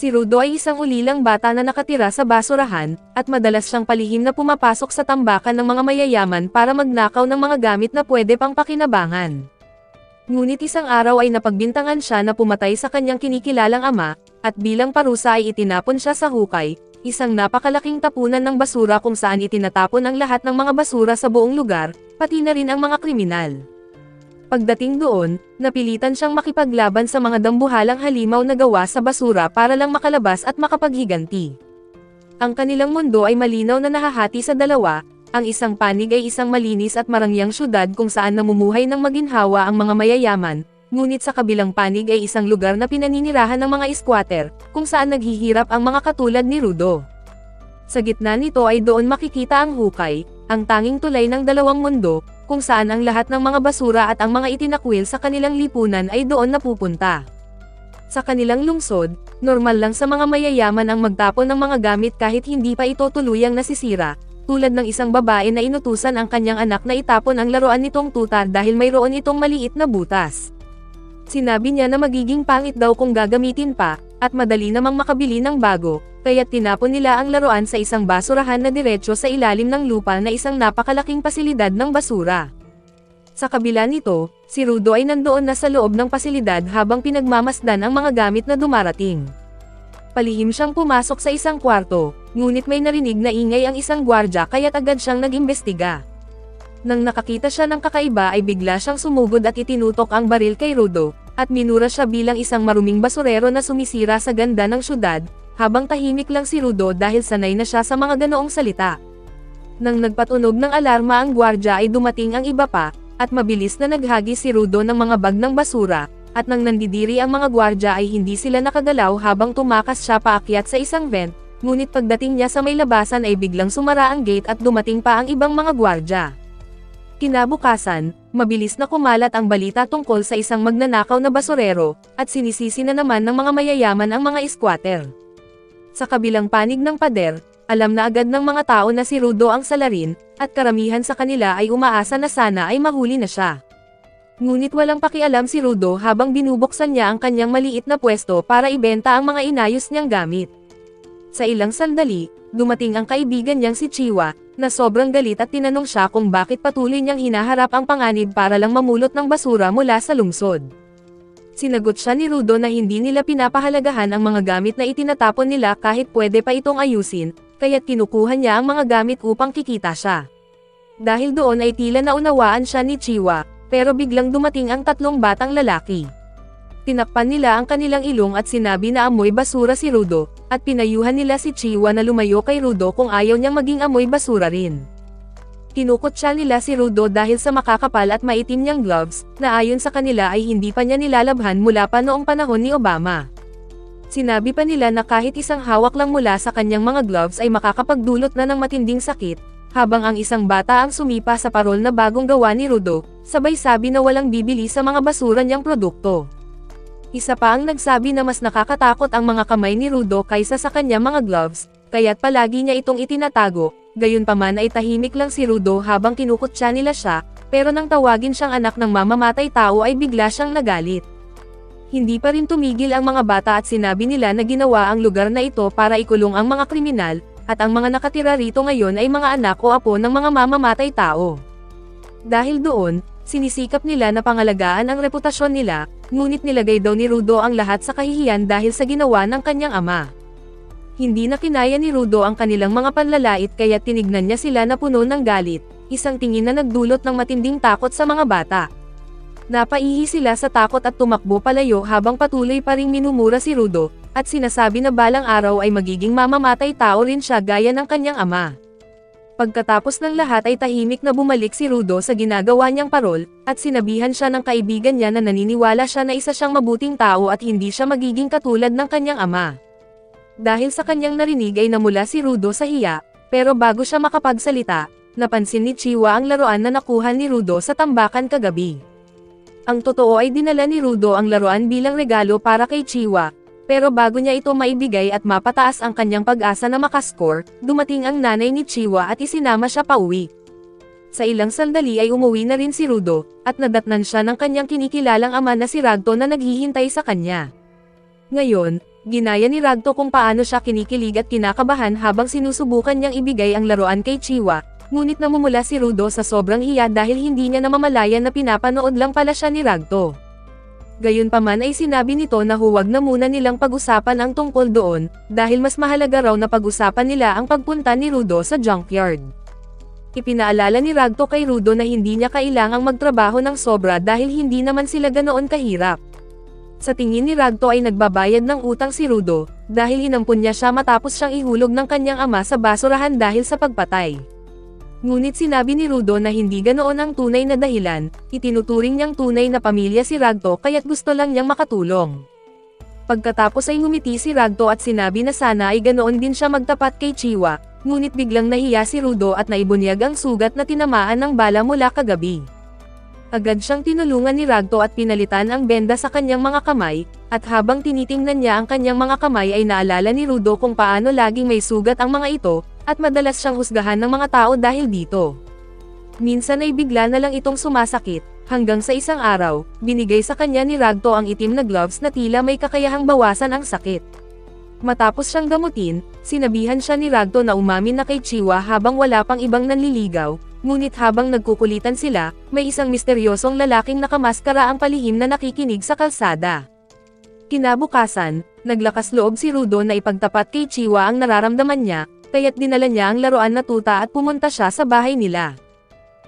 Si Rudo ay isang ulilang bata na nakatira sa basurahan, at madalas siyang palihim na pumapasok sa tambakan ng mga mayayaman para magnakaw ng mga gamit na pwede pang pakinabangan. Ngunit isang araw ay napagbintangan siya na pumatay sa kanyang kinikilalang ama, at bilang parusa ay itinapon siya sa hukay, isang napakalaking tapunan ng basura kung saan itinatapon ang lahat ng mga basura sa buong lugar, pati na rin ang mga kriminal. Pagdating doon, napilitan siyang makipaglaban sa mga dambuhalang halimaw na gawa sa basura para lang makalabas at makapaghiganti. Ang kanilang mundo ay malinaw na nahahati sa dalawa, ang isang panig ay isang malinis at marangyang syudad kung saan namumuhay ng maginhawa ang mga mayayaman, ngunit sa kabilang panig ay isang lugar na pinaninirahan ng mga squatter, kung saan naghihirap ang mga katulad ni Rudo. Sa gitna nito ay doon makikita ang hukay, ang tanging tulay ng dalawang mundo, kung saan ang lahat ng mga basura at ang mga itinakwil sa kanilang lipunan ay doon napupunta. Sa kanilang lungsod, normal lang sa mga mayayaman ang magtapon ng mga gamit kahit hindi pa ito tuluyang nasisira, tulad ng isang babae na inutusan ang kanyang anak na itapon ang laruan nitong tuta dahil mayroon itong maliit na butas. Sinabi niya na magiging pangit daw kung gagamitin pa, at madali namang makabili ng bago, kaya't tinapon nila ang laruan sa isang basurahan na diretsyo sa ilalim ng lupa na isang napakalaking pasilidad ng basura. Sa kabila nito, si Rudo ay nandoon na sa loob ng pasilidad habang pinagmamasdan ang mga gamit na dumarating. Palihim siyang pumasok sa isang kwarto, ngunit may narinig na ingay ang isang gwardya kaya't agad siyang nag-imbestiga. Nang nakakita siya ng kakaiba ay bigla siyang sumugod at itinutok ang baril kay Rudo, at minura siya bilang isang maruming basurero na sumisira sa ganda ng syudad, habang tahimik lang si Rudo dahil sanay na siya sa mga ganoong salita. Nang nagpatunog ng alarma ang gwardya ay dumating ang iba pa, at mabilis na naghagi si Rudo ng mga bag ng basura, at nang nandidiri ang mga gwardya ay hindi sila nakagalaw habang tumakas siya paakyat sa isang vent, ngunit pagdating niya sa may labasan ay biglang sumara ang gate at dumating pa ang ibang mga gwardya. Kinabukasan, mabilis na kumalat ang balita tungkol sa isang magnanakaw na basurero, at sinisisi na naman ng mga mayayaman ang mga squatter. Sa kabilang panig ng pader, alam na agad ng mga tao na si Rudo ang salarin, at karamihan sa kanila ay umaasa na sana ay mahuli na siya. Ngunit walang pakialam si Rudo habang binubuksan niya ang kanyang maliit na pwesto para ibenta ang mga inayos niyang gamit. Sa ilang sandali, dumating ang kaibigan niyang si Chiwa, na sobrang galit at tinanong siya kung bakit patuloy niyang hinaharap ang panganib para lang mamulot ng basura mula sa lungsod. Sinagot siya ni Rudo na hindi nila pinapahalagahan ang mga gamit na itinatapon nila kahit pwede pa itong ayusin, kaya't kinukuha niya ang mga gamit upang kikita siya. Dahil doon ay tila naunawaan siya ni Chiwa, pero biglang dumating ang tatlong batang lalaki. Tinakpan nila ang kanilang ilong at sinabi na amoy basura si Rudo, at pinayuhan nila si Chiwa na lumayo kay Rudo kung ayaw niyang maging amoy basura rin. Tinukot siya nila si Rudo dahil sa makakapal at maitim niyang gloves, na ayon sa kanila ay hindi pa niya nilalabhan mula pa noong panahon ni Obama. Sinabi pa nila na kahit isang hawak lang mula sa kanyang mga gloves ay makakapagdulot na ng matinding sakit, habang ang isang bata ang sumipa sa parol na bagong gawa ni Rudo, sabay sabi na walang bibili sa mga basura niyang produkto. Isa pa ang nagsabi na mas nakakatakot ang mga kamay ni Rudo kaysa sa kanyang mga gloves, kaya't palagi niya itong itinatago. Gayunpaman ay tahimik lang si Rudo habang kinukutya nila siya, pero nang tawagin siyang anak ng mamamatay tao ay bigla siyang nagalit. Hindi pa rin tumigil ang mga bata at sinabi nila na ginawa ang lugar na ito para ikulong ang mga kriminal, at ang mga nakatira rito ngayon ay mga anak o apo ng mga mamamatay tao. Dahil doon, sinisikap nila na pangalagaan ang reputasyon nila, ngunit nilagay daw ni Rudo ang lahat sa kahihiyan dahil sa ginawa ng kanyang ama. Hindi na kinaya ni Rudo ang kanilang mga panlalait kaya tinignan niya sila na puno ng galit, isang tingin na nagdulot ng matinding takot sa mga bata. Napaihi sila sa takot at tumakbo palayo habang patuloy pa ring minumura si Rudo, at sinasabi na balang araw ay magiging mamamatay tao rin siya gaya ng kanyang ama. Pagkatapos ng lahat ay tahimik na bumalik si Rudo sa ginagawa niyang parol, at sinabihan siya ng kaibigan niya na naniniwala siya na isa siyang mabuting tao at hindi siya magiging katulad ng kanyang ama. Dahil sa kanyang narinig ay namula si Rudo sa hiya, pero bago siya makapagsalita, napansin ni Chiwa ang laruan na nakuha ni Rudo sa tambakan kagabi. Ang totoo ay dinala ni Rudo ang laruan bilang regalo para kay Chiwa, pero bago niya ito maibigay at mapataas ang kanyang pag-asa na makascore, dumating ang nanay ni Chiwa at isinama siya pauwi. Sa ilang sandali ay umuwi na rin si Rudo, at nadatnan siya ng kanyang kinikilalang ama na si Ragto na naghihintay sa kanya. Ngayon, Ginaya ni Ragto kung paano siya kinikilig at kinakabahan habang sinusubukan niyang ibigay ang laruan kay Chiwa, ngunit namumula si Rudo sa sobrang hiya dahil hindi niya namamalayan na pinapanood lang pala siya ni Ragto. Gayunpaman ay sinabi nito na huwag na muna nilang pag-usapan ang tungkol doon, dahil mas mahalaga raw na pag-usapan nila ang pagpunta ni Rudo sa junkyard. Ipinaalala ni Ragto kay Rudo na hindi niya kailangang magtrabaho ng sobra dahil hindi naman sila ganoon kahirap. Sa tingin ni Ragto ay nagbabayad ng utang si Rudo, dahil inampun niya siya matapos siyang ihulog ng kanyang ama sa basurahan dahil sa pagpatay. Ngunit sinabi ni Rudo na hindi ganoon ang tunay na dahilan, itinuturing niyang tunay na pamilya si Ragto kaya't gusto lang niyang makatulong. Pagkatapos ay ngumiti si Ragto at sinabi na sana ay ganoon din siya magtapat kay Chiwa, ngunit biglang nahiya si Rudo at naibunyag ang sugat na tinamaan ng bala mula kagabi. Agad siyang tinulungan ni Ragto at pinalitan ang benda sa kanyang mga kamay, at habang tinitingnan niya ang kanyang mga kamay ay naalala ni Rudo kung paano laging may sugat ang mga ito, at madalas siyang husgahan ng mga tao dahil dito. Minsan ay bigla na lang itong sumasakit, hanggang sa isang araw, binigay sa kanya ni Ragto ang itim na gloves na tila may kakayahang bawasan ang sakit. Matapos siyang gamutin, sinabihan siya ni Ragto na umamin na kay Chiwa habang wala pang ibang nanliligaw, ngunit habang nagkukulitan sila, may isang misteryosong lalaking nakamaskara ang palihim na nakikinig sa kalsada. Kinabukasan, naglakas loob si Rudo na ipagtapat kay Chiwa ang nararamdaman niya, kaya't dinala niya ang laruan na tuta at pumunta siya sa bahay nila.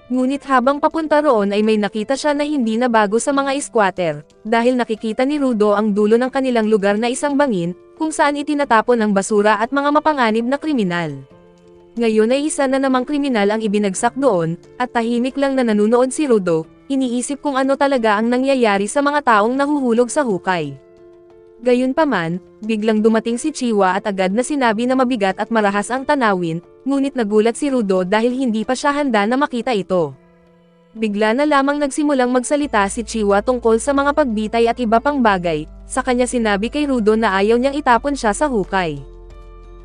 Ngunit habang papunta roon ay may nakita siya na hindi na bago sa mga squatter, dahil nakikita ni Rudo ang dulo ng kanilang lugar na isang bangin, kung saan itinatapon ang basura at mga mapanganib na kriminal. Ngayon ay isa na namang kriminal ang ibinagsak doon, at tahimik lang na nanunood si Rudo, iniisip kung ano talaga ang nangyayari sa mga taong nahuhulog sa hukay. Gayunpaman, biglang dumating si Chiwa at agad na sinabi na mabigat at marahas ang tanawin, ngunit nagulat si Rudo dahil hindi pa siya handa na makita ito. Bigla na lamang nagsimulang magsalita si Chiwa tungkol sa mga pagbitay at iba pang bagay, sa kanya sinabi kay Rudo na ayaw niyang itapon siya sa hukay.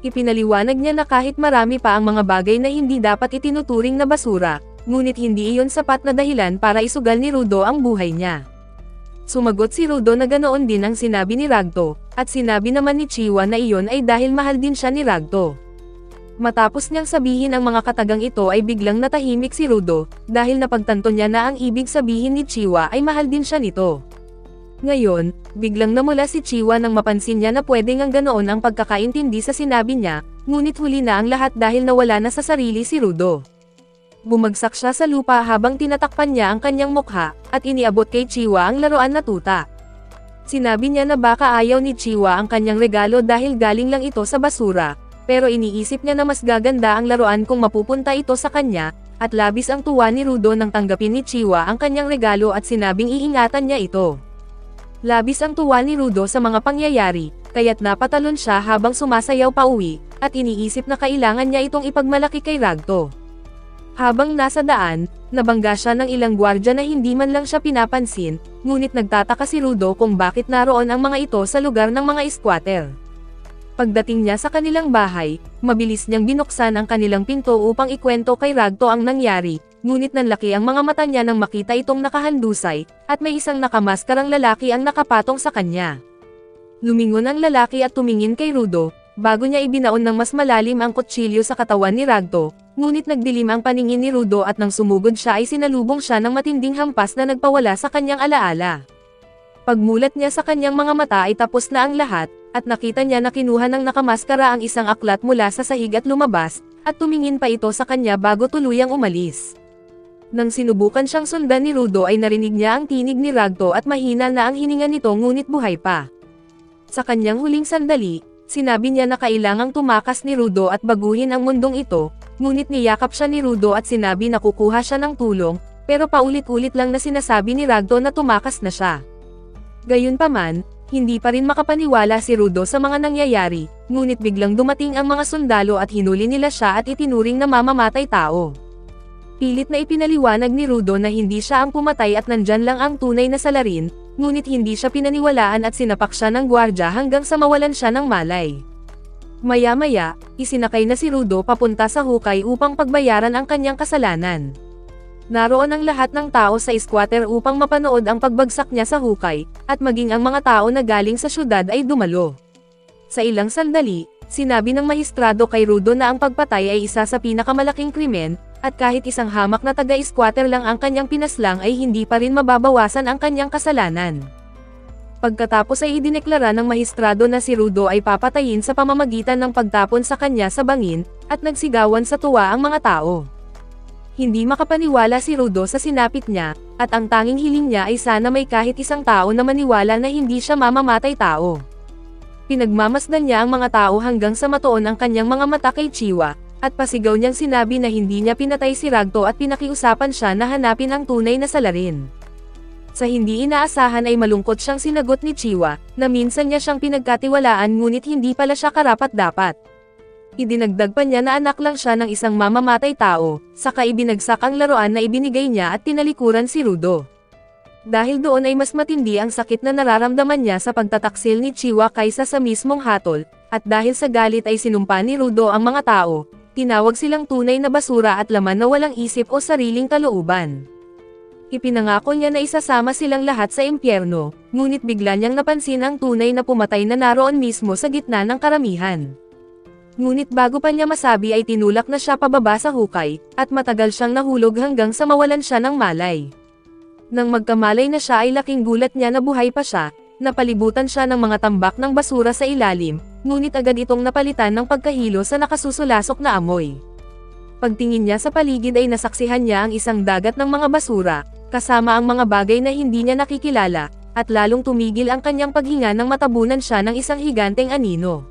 Ipinaliwanag niya na kahit marami pa ang mga bagay na hindi dapat itinuturing na basura, ngunit hindi iyon sapat na dahilan para isugal ni Rudo ang buhay niya. Sumagot si Rudo na ganoon din ang sinabi ni Ragto, at sinabi naman ni Chiwa na iyon ay dahil mahal din siya ni Ragto. Matapos niyang sabihin ang mga katagang ito ay biglang natahimik si Rudo, dahil napagtanto niya na ang ibig sabihin ni Chiwa ay mahal din siya nito. Ngayon, biglang namula si Chiwa nang mapansin niya na pwede ngang ganoon ang pagkakaintindi sa sinabi niya, ngunit huli na ang lahat dahil nawala na sa sarili si Rudo. Bumagsak siya sa lupa habang tinatakpan niya ang kanyang mukha, at iniabot kay Chiwa ang laruan na tuta. Sinabi niya na baka ayaw ni Chiwa ang kanyang regalo dahil galing lang ito sa basura, pero iniisip niya na mas gaganda ang laruan kung mapupunta ito sa kanya, at labis ang tuwa ni Rudo nang tanggapin ni Chiwa ang kanyang regalo at sinabing iingatan niya ito. Labis ang tuwa ni Rudo sa mga pangyayari, kaya't napatalon siya habang sumasayaw pauwi, at iniisip na kailangan niya itong ipagmalaki kay Ragto. Habang nasa daan, nabangga siya ng ilang gwardya na hindi man lang siya pinapansin, ngunit nagtataka si Rudo kung bakit naroon ang mga ito sa lugar ng mga squatter. Pagdating niya sa kanilang bahay, mabilis niyang binuksan ang kanilang pinto upang ikwento kay Ragto ang nangyari, ngunit nanlaki ang mga mata niya nang makita itong nakahandusay, at may isang nakamaskarang lalaki ang nakapatong sa kanya. Lumingon ang lalaki at tumingin kay Rudo, bago niya ibinaon ng mas malalim ang kutsilyo sa katawan ni Ragto, ngunit nagdilim ang paningin ni Rudo at nang sumugod siya ay sinalubong siya ng matinding hampas na nagpawala sa kanyang alaala. Pagmulat niya sa kanyang mga mata ay tapos na ang lahat, at nakita niya na kinuha ng nakamaskara ang isang aklat mula sa sahig at lumabas, at tumingin pa ito sa kanya bago tuluyang umalis. Nang sinubukan siyang sundan ni Rudo ay narinig niya ang tinig ni Ragto at mahina na ang hininga nito ngunit buhay pa. Sa kanyang huling sandali, sinabi niya na kailangang tumakas ni Rudo at baguhin ang mundong ito, ngunit niyakap siya ni Rudo at sinabi na kukuha siya ng tulong, pero paulit-ulit lang na sinasabi ni Ragto na tumakas na siya. Gayunpaman, hindi pa rin makapaniwala si Rudo sa mga nangyayari, ngunit biglang dumating ang mga sundalo at hinuli nila siya at itinuring na mamamatay tao. Pilit na ipinaliwanag ni Rudo na hindi siya ang pumatay at nandyan lang ang tunay na salarin, ngunit hindi siya pinaniwalaan at sinapak siya ng gwardya hanggang sa mawalan siya ng malay. Maya-maya, isinakay na si Rudo papunta sa hukay upang pagbayaran ang kanyang kasalanan. Naroon ang lahat ng tao sa squatter upang mapanood ang pagbagsak niya sa hukay, at maging ang mga tao na galing sa syudad ay dumalo. Sa ilang sandali, sinabi ng mahistrado kay Rudo na ang pagpatay ay isa sa pinakamalaking krimen, at kahit isang hamak na taga-squatter lang ang kanyang pinaslang ay hindi pa rin mababawasan ang kanyang kasalanan. Pagkatapos ay idineklara ng mahistrado na si Rudo ay papatayin sa pamamagitan ng pagtapon sa kanya sa bangin, at nagsigawan sa tuwa ang mga tao. Hindi makapaniwala si Rudo sa sinapit niya, at ang tanging hiling niya ay sana may kahit isang tao na maniwala na hindi siya mamamatay tao. Pinagmamasdan niya ang mga tao hanggang sa matuon ang kanyang mga mata kay Chiwa, at pasigaw niyang sinabi na hindi niya pinatay si Ragto at pinakiusapan siya na hanapin ang tunay na salarin. Sa hindi inaasahan ay malungkot siyang sinagot ni Chiwa, na minsan niya siyang pinagkatiwalaan ngunit hindi pala siya karapat-dapat. Idinagdag pa niya na anak lang siya ng isang mamamatay tao, saka ibinagsak ang laruan na ibinigay niya at tinalikuran si Rudo. Dahil doon ay mas matindi ang sakit na nararamdaman niya sa pagtataksil ni Chiwa kaysa sa mismong hatol, at dahil sa galit ay sinumpa ni Rudo ang mga tao, tinawag silang tunay na basura at laman na walang isip o sariling kalooban. Ipinangako niya na isasama silang lahat sa impyerno, ngunit bigla niyang napansin ang tunay na pumatay na naroon mismo sa gitna ng karamihan. Ngunit bago pa niya masabi ay tinulak na siya pababa sa hukay, at matagal siyang nahulog hanggang sa mawalan siya ng malay. Nang magkamalay na siya ay laking gulat niya na buhay pa siya, napalibutan siya ng mga tambak ng basura sa ilalim, ngunit agad itong napalitan ng pagkahilo sa nakasusulasok na amoy. Pagtingin niya sa paligid ay nasaksihan niya ang isang dagat ng mga basura, kasama ang mga bagay na hindi niya nakikilala, at lalong tumigil ang kanyang paghinga nang matabunan siya ng isang higanteng anino.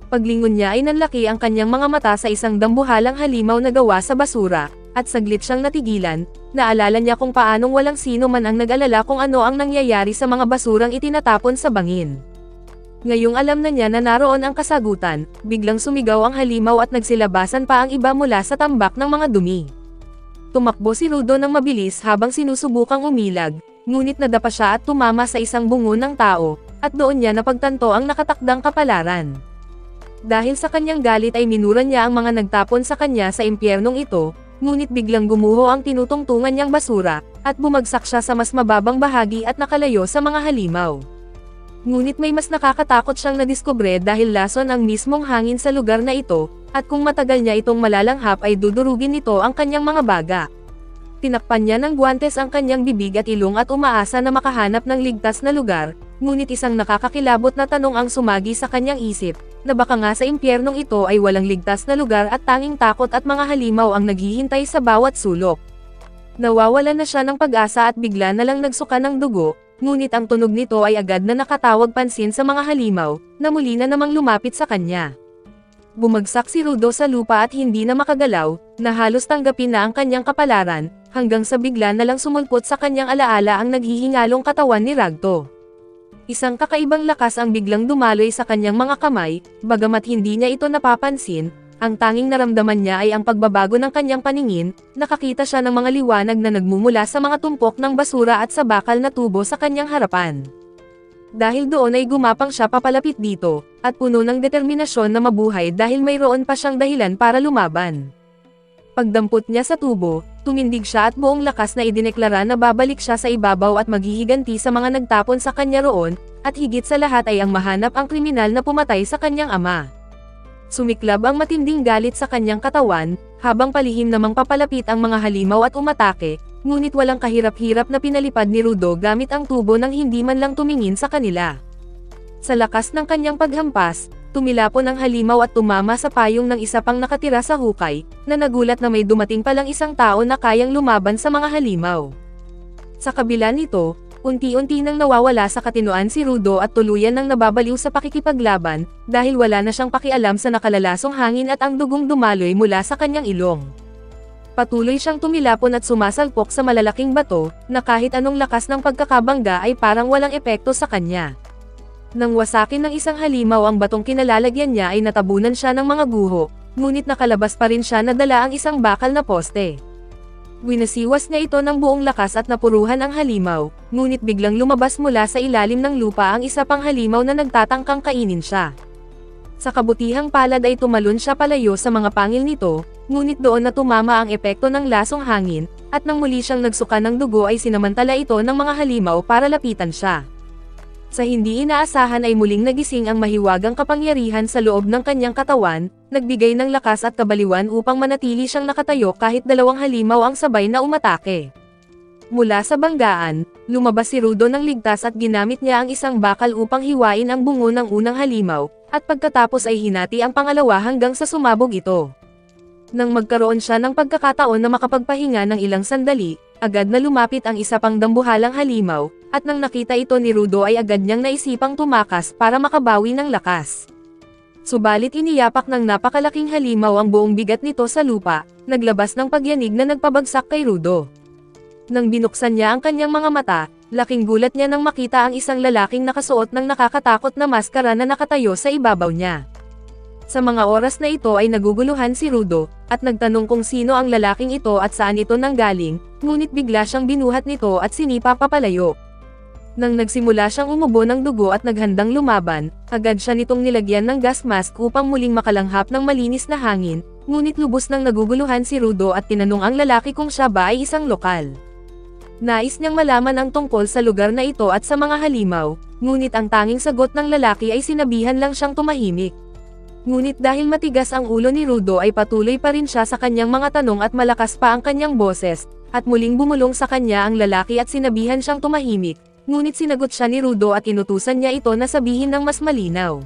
Paglingon niya ay nanlaki ang kanyang mga mata sa isang dambuhalang halimaw na gawa sa basura, at saglit siyang natigilan, naalala niya kung paanong walang sino man ang nag-alala kung ano ang nangyayari sa mga basurang itinatapon sa bangin. Ngayong alam na niya na naroon ang kasagutan, biglang sumigaw ang halimaw at nagsilabasan pa ang iba mula sa tambak ng mga dumi. Tumakbo si Rudo ng mabilis habang sinusubukang umilag, ngunit nadapa siya at tumama sa isang bungo ng tao, at doon niya napagtanto ang nakatakdang kapalaran. Dahil sa kanyang galit ay minura niya ang mga nagtapon sa kanya sa impyernong ito, ngunit biglang gumuho ang tinutungtungan niyang basura, at bumagsak siya sa mas mababang bahagi at nakalayo sa mga halimaw. Ngunit may mas nakakatakot siyang nadiskubre dahil lason ang mismong hangin sa lugar na ito, at kung matagal niya itong malalanghap ay dudurugin nito ang kanyang mga baga. Tinakpan niya ng guwantes ang kanyang bibig at ilong at umaasa na makahanap ng ligtas na lugar, ngunit isang nakakakilabot na tanong ang sumagi sa kanyang isip, na baka nga sa impyernong ito ay walang ligtas na lugar at tanging takot at mga halimaw ang naghihintay sa bawat sulok. Nawawalan na siya ng pag-asa at bigla na lang nagsuka ng dugo, ngunit ang tunog nito ay agad na nakatawag pansin sa mga halimaw, na muli na namang lumapit sa kanya. Bumagsak si Rudo sa lupa at hindi na makagalaw, na halos tanggapin na ang kanyang kapalaran, hanggang sa bigla na lang sumulpot sa kanyang alaala ang naghihingalong katawan ni Ragto. Isang kakaibang lakas ang biglang dumaloy sa kanyang mga kamay, bagamat hindi niya ito napapansin, ang tanging naramdaman niya ay ang pagbabago ng kanyang paningin, nakakita siya ng mga liwanag na nagmumula sa mga tumpok ng basura at sa bakal na tubo sa kanyang harapan. Dahil doon ay gumapang siya papalapit dito, at puno ng determinasyon na mabuhay dahil mayroon pa siyang dahilan para lumaban. Pagdampot niya sa tubo, tumindig siya at buong lakas na idineklara na babalik siya sa ibabaw at maghihiganti sa mga nagtapon sa kanya roon, at higit sa lahat ay ang mahanap ang kriminal na pumatay sa kanyang ama. Sumiklab ang matinding galit sa kanyang katawan, habang palihim namang papalapit ang mga halimaw at umatake, ngunit walang kahirap-hirap na pinalipad ni Rudo gamit ang tubo nang hindi man lang tumingin sa kanila. Sa lakas ng kanyang paghampas, tumilapon ang halimaw at tumama sa payong ng isa pang nakatira sa hukay, na nagulat na may dumating palang isang tao na kayang lumaban sa mga halimaw. Sa kabila nito, unti-unti nang nawawala sa katinoan si Rudo at tuluyan nang nababaliw sa pakikipaglaban, dahil wala na siyang pakialam sa nakalalasong hangin at ang dugong dumaloy mula sa kanyang ilong. Patuloy siyang tumilapon at sumasalpok sa malalaking bato, na kahit anong lakas ng pagkakabangga ay parang walang epekto sa kanya. Nang wasakin ng isang halimaw ang batong kinalalagyan niya ay natabunan siya ng mga guho, ngunit nakalabas pa rin siya na dala ang isang bakal na poste. Winasiwas niya ito ng buong lakas at napuruhan ang halimaw, ngunit biglang lumabas mula sa ilalim ng lupa ang isa pang halimaw na nagtatangkang kainin siya. Sa kabutihang palad ay tumalon siya palayo sa mga pangil nito, ngunit doon na tumama ang epekto ng lasong hangin, at nang muli siyang nagsuka ng dugo ay sinamantala ito ng mga halimaw para lapitan siya. Sa hindi inaasahan ay muling nagising ang mahiwagang kapangyarihan sa loob ng kanyang katawan, nagbigay ng lakas at kabaliwan upang manatili siyang nakatayo kahit dalawang halimaw ang sabay na umatake. Mula sa banggaan, lumabas si Rudo ng ligtas at ginamit niya ang isang bakal upang hiwain ang bungo ng unang halimaw, at pagkatapos ay hinati ang pangalawa hanggang sa sumabog ito. Nang magkaroon siya ng pagkakataon na makapagpahinga ng ilang sandali, agad na lumapit ang isa pang dambuhalang halimaw, at nang nakita ito ni Rudo ay agad niyang naisipang tumakas para makabawi ng lakas. Subalit iniyapak ng napakalaking halimaw ang buong bigat nito sa lupa, naglabas ng pagyanig na nagpabagsak kay Rudo. Nang binuksan niya ang kanyang mga mata, laking gulat niya nang makita ang isang lalaking nakasuot ng nakakatakot na maskara na nakatayo sa ibabaw niya. Sa mga oras na ito ay naguguluhan si Rudo, at nagtanong kung sino ang lalaking ito at saan ito nanggaling, ngunit bigla siyang binuhat nito at sinipa papalayo. Nang nagsimula siyang umubo ng dugo at naghandang lumaban, agad siya nitong nilagyan ng gas mask upang muling makalanghap ng malinis na hangin, ngunit lubos nang naguguluhan si Rudo at tinanong ang lalaki kung siya ba ay isang lokal. Nais niyang malaman ang tungkol sa lugar na ito at sa mga halimaw, ngunit ang tanging sagot ng lalaki ay sinabihan lang siyang tumahimik. Ngunit dahil matigas ang ulo ni Rudo ay patuloy pa rin siya sa kanyang mga tanong at malakas pa ang kanyang boses, at muling bumulong sa kanya ang lalaki at sinabihan siyang tumahimik, ngunit sinagot siya ni Rudo at inutusan niya ito na sabihin ng mas malinaw.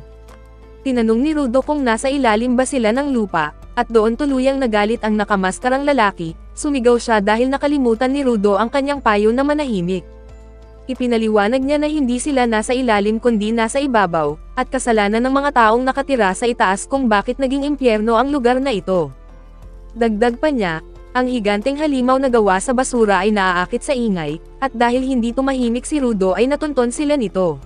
Tinanong ni Rudo kung nasa ilalim ba sila ng lupa, at doon tuluyang nagalit ang nakamaskarang lalaki, sumigaw siya dahil nakalimutan ni Rudo ang kanyang payo na manahimik. Ipinaliwanag niya na hindi sila nasa ilalim kundi nasa ibabaw, at kasalanan ng mga taong nakatira sa itaas kung bakit naging impyerno ang lugar na ito. Dagdag pa niya, ang higanteng halimaw na gawa sa basura ay naaakit sa ingay, at dahil hindi tumahimik si Rudo ay natunton sila nito.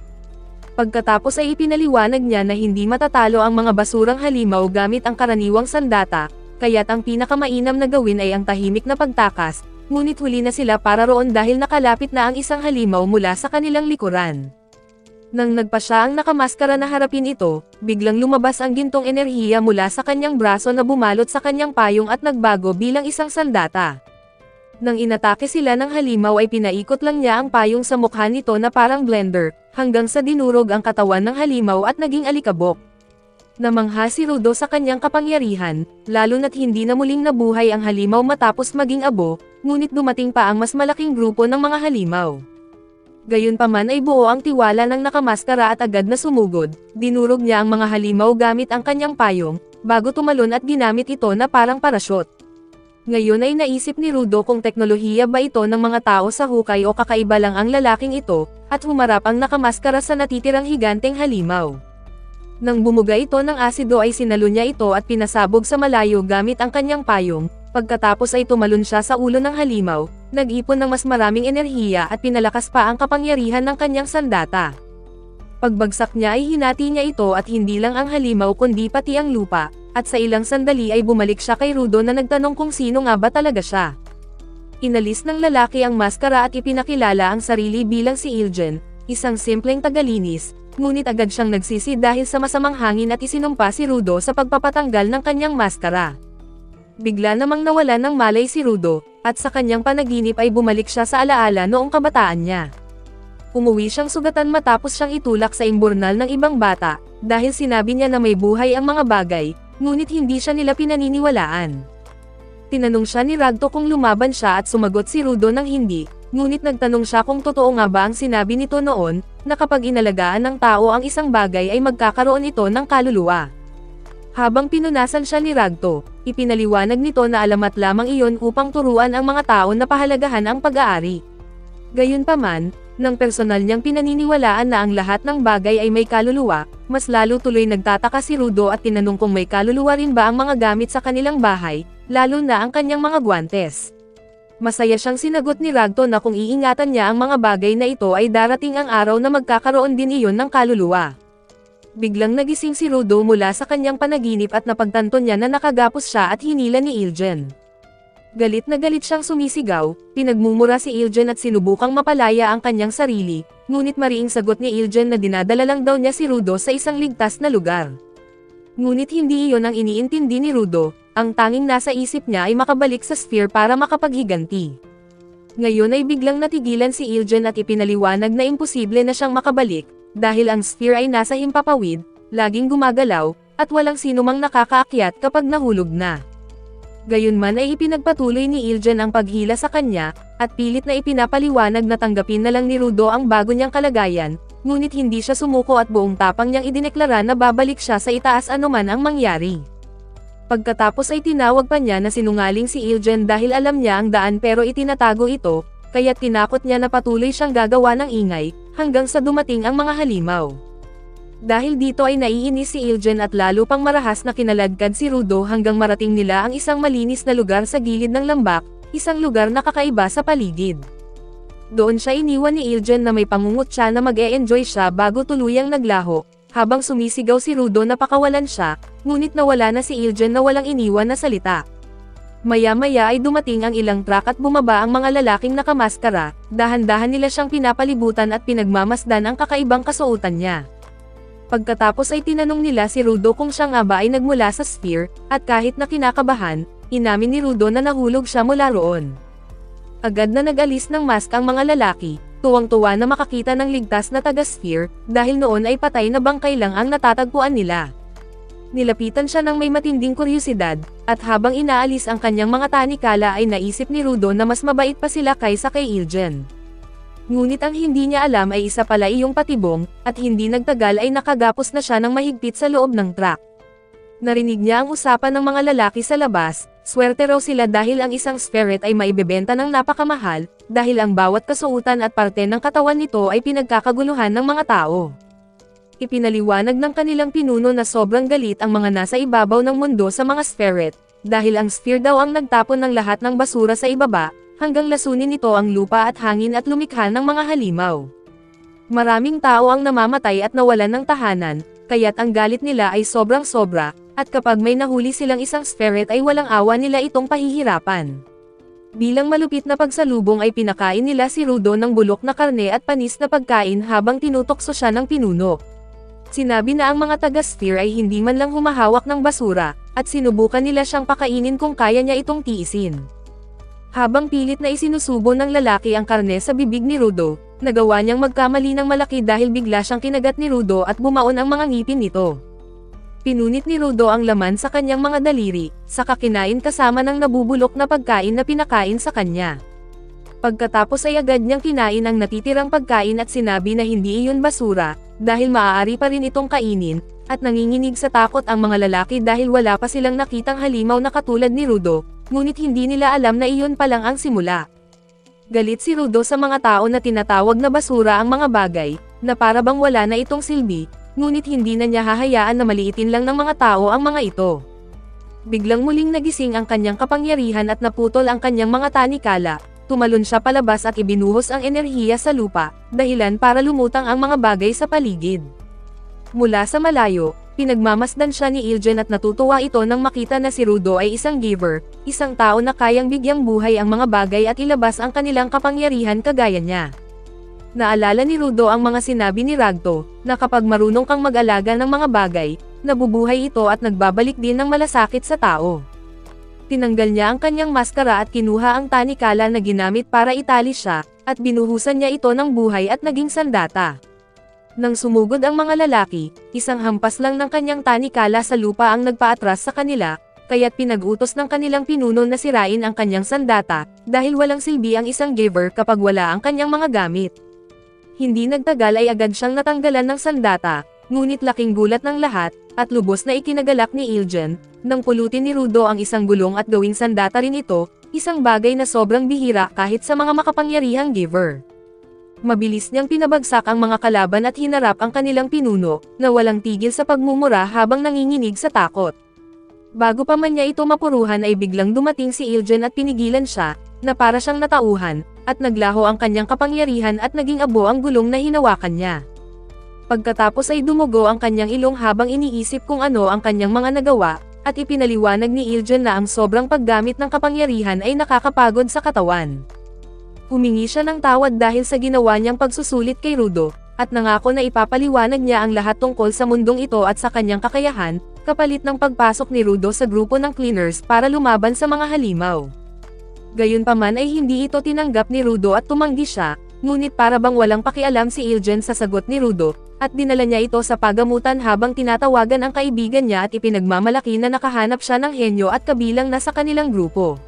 Pagkatapos ay ipinaliwanag niya na hindi matatalo ang mga basurang halimaw gamit ang karaniwang sandata, kaya't ang pinakamainam na gawin ay ang tahimik na pagtakas, ngunit huli na sila para roon dahil nakalapit na ang isang halimaw mula sa kanilang likuran. Nang nagpa siya ang nakamaskara na harapin ito, biglang lumabas ang gintong enerhiya mula sa kanyang braso na bumalot sa kanyang payong at nagbago bilang isang sandata. Nang inatake sila ng halimaw ay pinaikot lang niya ang payong sa mukha nito na parang blender, hanggang sa dinurog ang katawan ng halimaw at naging alikabok. Namangha si Rudo sa kanyang kapangyarihan, lalo na't hindi na muling nabuhay ang halimaw matapos maging abo, ngunit dumating pa ang mas malaking grupo ng mga halimaw. Gayunpaman ay buo ang tiwala ng nakamaskara at agad na sumugod, dinurog niya ang mga halimaw gamit ang kanyang payong, bago tumalon at ginamit ito na parang parasyon. Ngayon ay naisip ni Rudo kung teknolohiya ba ito ng mga tao sa hukay o kakaiba lang ang lalaking ito, at humarap ang nakamaskara sa natitirang higanteng halimaw. Nang bumuga ito ng asido ay sinalo niya ito at pinasabog sa malayo gamit ang kanyang payong, pagkatapos ay tumalon siya sa ulo ng halimaw, nag-ipon ng mas maraming enerhiya at pinalakas pa ang kapangyarihan ng kanyang sandata. Pagbagsak niya ay hinati niya ito at hindi lang ang halimaw kundi pati ang lupa, at sa ilang sandali ay bumalik siya kay Rudo na nagtanong kung sino nga ba talaga siya. Inalis ng lalaki ang maskara at ipinakilala ang sarili bilang si Ilgen, isang simpleng tagalinis, ngunit agad siyang nagsisi dahil sa masamang hangin at isinumpa si Rudo sa pagpapatanggal ng kanyang maskara. Bigla namang nawalan ng malay si Rudo, at sa kanyang panaginip ay bumalik siya sa alaala noong kabataan niya. Umuwi siyang sugatan matapos siyang itulak sa imburnal ng ibang bata, dahil sinabi niya na may buhay ang mga bagay, ngunit hindi siya nila pinaniniwalaan. Tinanong siya ni Ragto kung lumaban siya at sumagot si Rudo ng hindi, ngunit nagtanong siya kung totoo nga ba ang sinabi nito noon, na kapag inalagaan ng tao ang isang bagay ay magkakaroon ito ng kaluluwa. Habang pinunasan siya ni Ragto, ipinaliwanag nito na alamat lamang iyon upang turuan ang mga tao na pahalagahan ang pag-aari. Gayunpaman, nang personal niyang pinaniniwalaan na ang lahat ng bagay ay may kaluluwa, mas lalo tuloy nagtataka si Rudo at tinanong kung may kaluluwa rin ba ang mga gamit sa kanilang bahay, lalo na ang kanyang mga guwantes. Masaya siyang sinagot ni Ragto na kung iingatan niya ang mga bagay na ito ay darating ang araw na magkakaroon din iyon ng kaluluwa. Biglang nagising si Rudo mula sa kanyang panaginip at napagtanto niya na nakagapos siya at hinila ni Ilgen. Galit na galit siyang sumisigaw, pinagmumura si Ilgen at sinubukang mapalaya ang kanyang sarili, ngunit mariing sagot ni Ilgen na dinadala lang daw niya si Rudo sa isang ligtas na lugar. Ngunit hindi iyon ang iniintindi ni Rudo, ang tanging nasa isip niya ay makabalik sa sphere para makapaghiganti. Ngayon ay biglang natigilan si Ilgen at ipinaliwanag na imposible na siyang makabalik, dahil ang sphere ay nasa himpapawid, laging gumagalaw, at walang sinumang nakakaakyat kapag nahulog na. Gayunman ay ipinagpatuloy ni Iljan ang paghila sa kanya, at pilit na ipinapaliwanag na tanggapin na lang ni Rudo ang bago niyang kalagayan, ngunit hindi siya sumuko at buong tapang niyang idineklara na babalik siya sa itaas anuman ang mangyari. Pagkatapos ay tinawag pa niya na sinungaling si Iljan dahil alam niya ang daan pero itinatago ito, kaya't tinakot niya na patuloy siyang gagawa ng ingay, hanggang sa dumating ang mga halimaw. Dahil dito ay naiinis si Iljan at lalo pang marahas na kinaladkad si Rudo hanggang marating nila ang isang malinis na lugar sa gilid ng lambak, isang lugar na kakaiba sa paligid. Doon siya iniwan ni Iljan na may pangungutya na mag-e-enjoy siya bago tuluyang naglaho, habang sumisigaw si Rudo na pakawalan siya, ngunit nawala na si Iljan na walang iniwan na salita. Maya-maya ay dumating ang ilang truck at bumaba ang mga lalaking nakamaskara, dahan-dahan nila siyang pinapalibutan at pinagmamasdan ang kakaibang kasuotan niya. Pagkatapos ay tinanong nila si Rudo kung siya nga ba ay nagmula sa sphere, at kahit na kinakabahan, inamin ni Rudo na nahulog siya mula roon. Agad na nag-alis ng mask ang mga lalaki, tuwang-tuwa na makakita ng ligtas na taga-sphere, dahil noon ay patay na bangkay lang ang natatagpuan nila. Nilapitan siya ng may matinding kuryosidad, at habang inaalis ang kanyang mga tanikala ay naisip ni Rudo na mas mabait pa sila kaysa kay Iljan. Ngunit ang hindi niya alam ay isa pala iyong patibong, at hindi nagtagal ay nakagapos na siya ng mahigpit sa loob ng truck. Narinig niya ang usapan ng mga lalaki sa labas, swerte raw sila dahil ang isang spirit ay maibebenta ng napakamahal, dahil ang bawat kasuotan at parte ng katawan nito ay pinagkakaguluhan ng mga tao. Ipinaliwanag ng kanilang pinuno na sobrang galit ang mga nasa ibabaw ng mundo sa mga spirit, dahil ang sphere daw ang nagtapon ng lahat ng basura sa ibaba, hanggang lasunin nito ang lupa at hangin at lumikha ng mga halimaw. Maraming tao ang namamatay at nawalan ng tahanan, kaya't ang galit nila ay sobrang sobra, at kapag may nahuli silang isang spirit ay walang awa nila itong pahihirapan. Bilang malupit na pagsalubong ay pinakain nila si Rudo ng bulok na karne at panis na pagkain habang tinutokso siya ng pinuno. Sinabi na ang mga taga-sphere ay hindi man lang humahawak ng basura, at sinubukan nila siyang pakainin kung kaya niya itong tiisin. Habang pilit na isinusubo ng lalaki ang karne sa bibig ni Rudo, nagawa niyang magkamali ng malaki dahil bigla siyang kinagat ni Rudo at bumaon ang mga ngipin nito. Pinunit ni Rudo ang laman sa kanyang mga daliri, saka kinain kasama ng nabubulok na pagkain na pinakain sa kanya. Pagkatapos ay agad niyang kinain ang natitirang pagkain at sinabi na hindi iyon basura, dahil maaari pa rin itong kainin, at nanginginig sa takot ang mga lalaki dahil wala pa silang nakitang halimaw na katulad ni Rudo, ngunit hindi nila alam na iyon pa lang ang simula. Galit si Rudo sa mga tao na tinatawag na basura ang mga bagay, na para bang wala na itong silbi, ngunit hindi na niya hahayaan na maliitin lang ng mga tao ang mga ito. Biglang muling nagising ang kanyang kapangyarihan at naputol ang kanyang mga tanikala, tumalon siya palabas at ibinuhos ang enerhiya sa lupa, dahilan para lumutang ang mga bagay sa paligid. Mula sa malayo, pinagmamasdan siya ni Iljan at natutuwa ito nang makita na si Rudo ay isang giver, isang tao na kayang bigyang buhay ang mga bagay at ilabas ang kanilang kapangyarihan kagaya niya. Naalala ni Rudo ang mga sinabi ni Ragto, na kapag marunong kang mag-alaga ng mga bagay, nabubuhay ito at nagbabalik din ng malasakit sa tao. Tinanggal niya ang kanyang maskara at kinuha ang tanikala na ginamit para itali siya, at binuhusan niya ito ng buhay at naging sandata. Nang sumugod ang mga lalaki, isang hampas lang ng kanyang tanikala sa lupa ang nagpaatras sa kanila, kaya't pinag-utos ng kanilang pinuno na sirain ang kanyang sandata, dahil walang silbi ang isang giver kapag wala ang kanyang mga gamit. Hindi nagtagal ay agad siyang natanggalan ng sandata, ngunit laking gulat ng lahat, at lubos na ikinagalak ni Iljan, nang pulutin ni Rudo ang isang gulong at gawing sandata rin ito, isang bagay na sobrang bihira kahit sa mga makapangyarihang giver. Mabilis niyang pinabagsak ang mga kalaban at hinarap ang kanilang pinuno, na walang tigil sa pagmumura habang nanginginig sa takot. Bago pa man niya ito mapuruhan ay biglang dumating si Iljan at pinigilan siya, na para siyang natauhan, at naglaho ang kanyang kapangyarihan at naging abo ang gulong na hinawakan niya. Pagkatapos ay dumugo ang kanyang ilong habang iniisip kung ano ang kanyang mga nagawa, at ipinaliwanag ni Iljan na ang sobrang paggamit ng kapangyarihan ay nakakapagod sa katawan. Humingi siya ng tawad dahil sa ginawa niyang pagsusulit kay Rudo, at nangako na ipapaliwanag niya ang lahat tungkol sa mundong ito at sa kanyang kakayahan, kapalit ng pagpasok ni Rudo sa grupo ng cleaners para lumaban sa mga halimaw. Gayunpaman ay hindi ito tinanggap ni Rudo at tumanggi siya, ngunit para bang walang pakialam si Ilgen sa sagot ni Rudo, at dinala niya ito sa pagamutan habang tinatawagan ang kaibigan niya at ipinagmamalaki na nakahanap siya ng henyo at kabilang na sa kanilang grupo.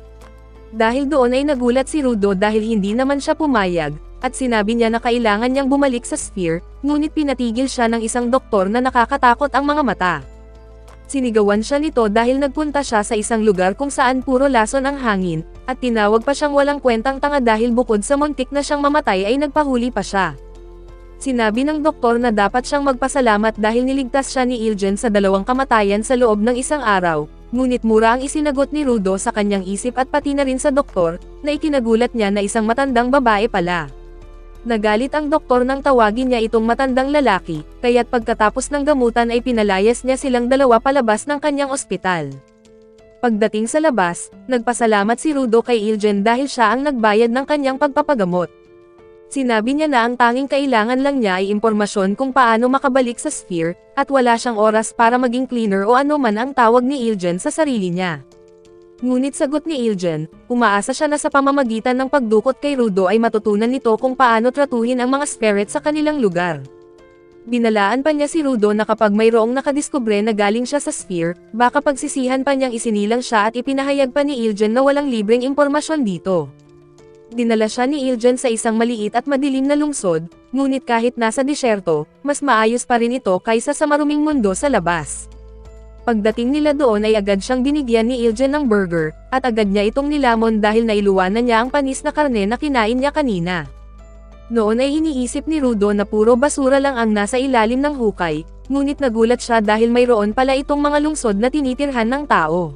Dahil doon ay nagulat si Rudo dahil hindi naman siya pumayag, at sinabi niya na kailangan niyang bumalik sa sphere, ngunit pinatigil siya ng isang doktor na nakakatakot ang mga mata. Sinigawan siya nito dahil nagpunta siya sa isang lugar kung saan puro lason ang hangin, at tinawag pa siyang walang kwentang tanga dahil bukod sa muntik na siyang mamatay ay nagpahuli pa siya. Sinabi ng doktor na dapat siyang magpasalamat dahil niligtas siya ni Ilgen sa 2 kamatayan sa loob ng isang araw, ngunit mura ang isinagot ni Rudo sa kanyang isip at pati na rin sa doktor, na ikinagulat niya na isang matandang babae pala. Nagalit ang doktor nang tawagin niya itong matandang lalaki, kaya't pagkatapos ng gamutan ay pinalayas niya silang 2 palabas ng kanyang ospital. Pagdating sa labas, nagpasalamat si Rudo kay Ilgen dahil siya ang nagbayad ng kanyang pagpapagamot. Sinabi niya na ang tanging kailangan lang niya ay impormasyon kung paano makabalik sa sphere, at wala siyang oras para maging cleaner o ano man ang tawag ni Ilgen sa sarili niya. Ngunit sagot ni Ilgen, umaasa siya na sa pamamagitan ng pagdukot kay Rudo ay matutunan nito kung paano tratuhin ang mga spirit sa kanilang lugar. Binalaan pa niya si Rudo na kapag mayroong nakadiskubre na galing siya sa sphere, baka pagsisihan pa niyang isinilang siya at ipinahayag pa ni Ilgen na walang libreng impormasyon dito. Dinala siya ni Ilgen sa isang maliit at madilim na lungsod, ngunit kahit nasa disyerto, mas maayos pa rin ito kaysa sa maruming mundo sa labas. Pagdating nila doon ay agad siyang binigyan ni Ilgen ng burger, at agad niya itong nilamon dahil nailuwanan niya ang panis na karne na kinain niya kanina. Noon ay iniisip ni Rudo na puro basura lang ang nasa ilalim ng hukay, ngunit nagulat siya dahil mayroon pala itong mga lungsod na tinitirhan ng tao.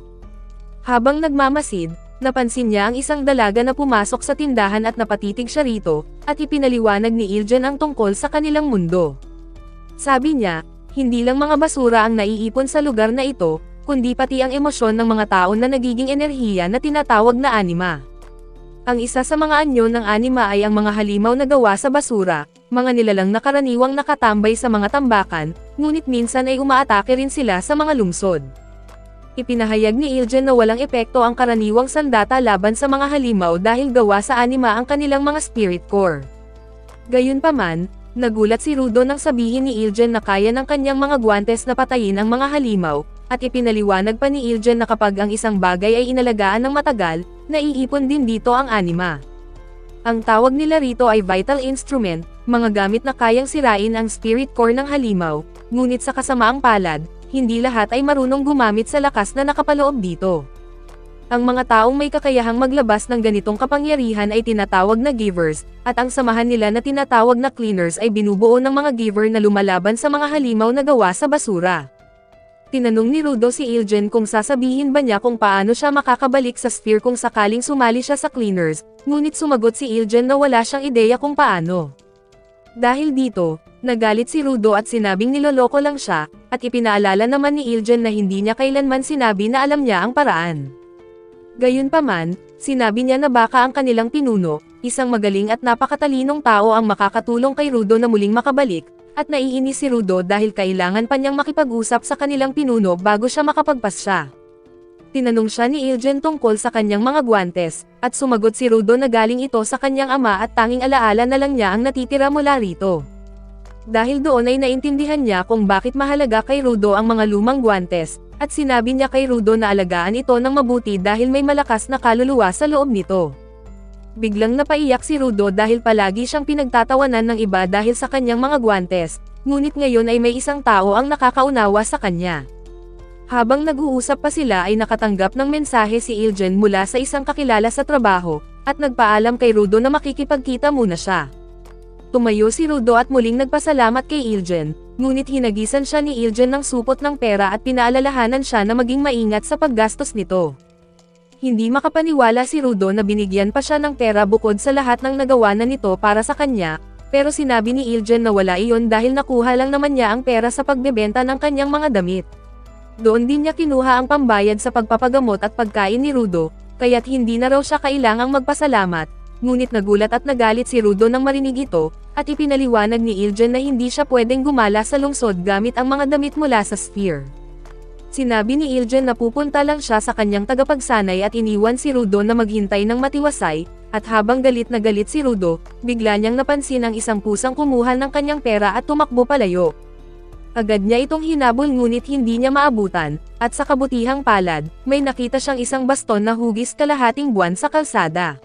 Habang nagmamasid, napansin niya ang isang dalaga na pumasok sa tindahan at napatitig siya rito, at ipinaliwanag ni Ilgen ang tungkol sa kanilang mundo. Sabi niya, hindi lang mga basura ang naiipon sa lugar na ito, kundi pati ang emosyon ng mga tao na nagiging enerhiya na tinatawag na anima. Ang isa sa mga anyo ng anima ay ang mga halimaw na gawa sa basura, mga nilalang na karaniwang nakatambay sa mga tambakan, ngunit minsan ay umaatake rin sila sa mga lungsod. Ipinahayag ni Ilgen na walang epekto ang karaniwang sandata laban sa mga halimaw dahil gawa sa anima ang kanilang mga spirit core. Gayunpaman, nagulat si Rudo nang sabihin ni Ilgen na kaya ng kanyang mga guwantes na patayin ang mga halimaw, at ipinaliwanag pa ni Ilgen na kapag ang isang bagay ay inalagaan ng matagal, naiipon din dito ang anima. Ang tawag nila rito ay vital instrument, mga gamit na kayang sirain ang spirit core ng halimaw, ngunit sa kasamaang palad, hindi lahat ay marunong gumamit sa lakas na nakapaloob dito. Ang mga taong may kakayahang maglabas ng ganitong kapangyarihan ay tinatawag na givers, at ang samahan nila na tinatawag na cleaners ay binubuo ng mga giver na lumalaban sa mga halimaw na gawa sa basura. Tinanong ni Rudo si Ilgen kung sasabihin ba niya kung paano siya makakabalik sa sphere kung sakaling sumali siya sa cleaners, ngunit sumagot si Ilgen na wala siyang ideya kung paano. Dahil dito, nagalit si Rudo at sinabing niloloko lang siya, at ipinaalala naman ni Ilgen na hindi niya kailanman sinabi na alam niya ang paraan. Gayunpaman, sinabi niya na baka ang kanilang pinuno, isang magaling at napakatalinong tao ang makakatulong kay Rudo na muling makabalik, at naiinis si Rudo dahil kailangan pa niyang makipag-usap sa kanilang pinuno bago siya makapagpasya. Tinanong siya ni Ilgen tungkol sa kanyang mga guwantes, at sumagot si Rudo na galing ito sa kanyang ama at tanging alaala na lang niya ang natitira mula rito. Dahil doon ay naintindihan niya kung bakit mahalaga kay Rudo ang mga lumang guwantes, at sinabi niya kay Rudo na alagaan ito ng mabuti dahil may malakas na kaluluwa sa loob nito. Biglang napaiyak si Rudo dahil palagi siyang pinagtatawanan ng iba dahil sa kanyang mga guwantes, ngunit ngayon ay may isang tao ang nakakaunawa sa kanya. Habang nag-uusap pa sila ay nakatanggap ng mensahe si Ilgen mula sa isang kakilala sa trabaho, at nagpaalam kay Rudo na makikipagkita muna siya. Tumayo si Rudo at muling nagpasalamat kay Ilgen, ngunit hinagisan siya ni Ilgen ng supot ng pera at pinaalalahanan siya na maging maingat sa paggastos nito. Hindi makapaniwala si Rudo na binigyan pa siya ng pera bukod sa lahat ng nagawa na nito para sa kanya, pero sinabi ni Ilgen na wala iyon dahil nakuha lang naman niya ang pera sa pagbebenta ng kanyang mga damit. Doon din niya kinuha ang pambayad sa pagpapagamot at pagkain ni Rudo, kaya't hindi na raw siya kailangang magpasalamat, ngunit nagulat at nagalit si Rudo nang marinig ito, at ipinaliwanag ni Ilgen na hindi siya pwedeng gumala sa lungsod gamit ang mga damit mula sa sphere. Sinabi ni Ilgen na pupunta lang siya sa kanyang tagapagsanay at iniwan si Rudo na maghintay ng matiwasay, at habang galit na galit si Rudo, bigla niyang napansin ang isang pusang kumuha ng kanyang pera at tumakbo palayo. Agad niya itong hinabol ngunit hindi niya maabutan, at sa kabutihang palad, may nakita siyang isang baston na hugis kalahating buwan sa kalsada.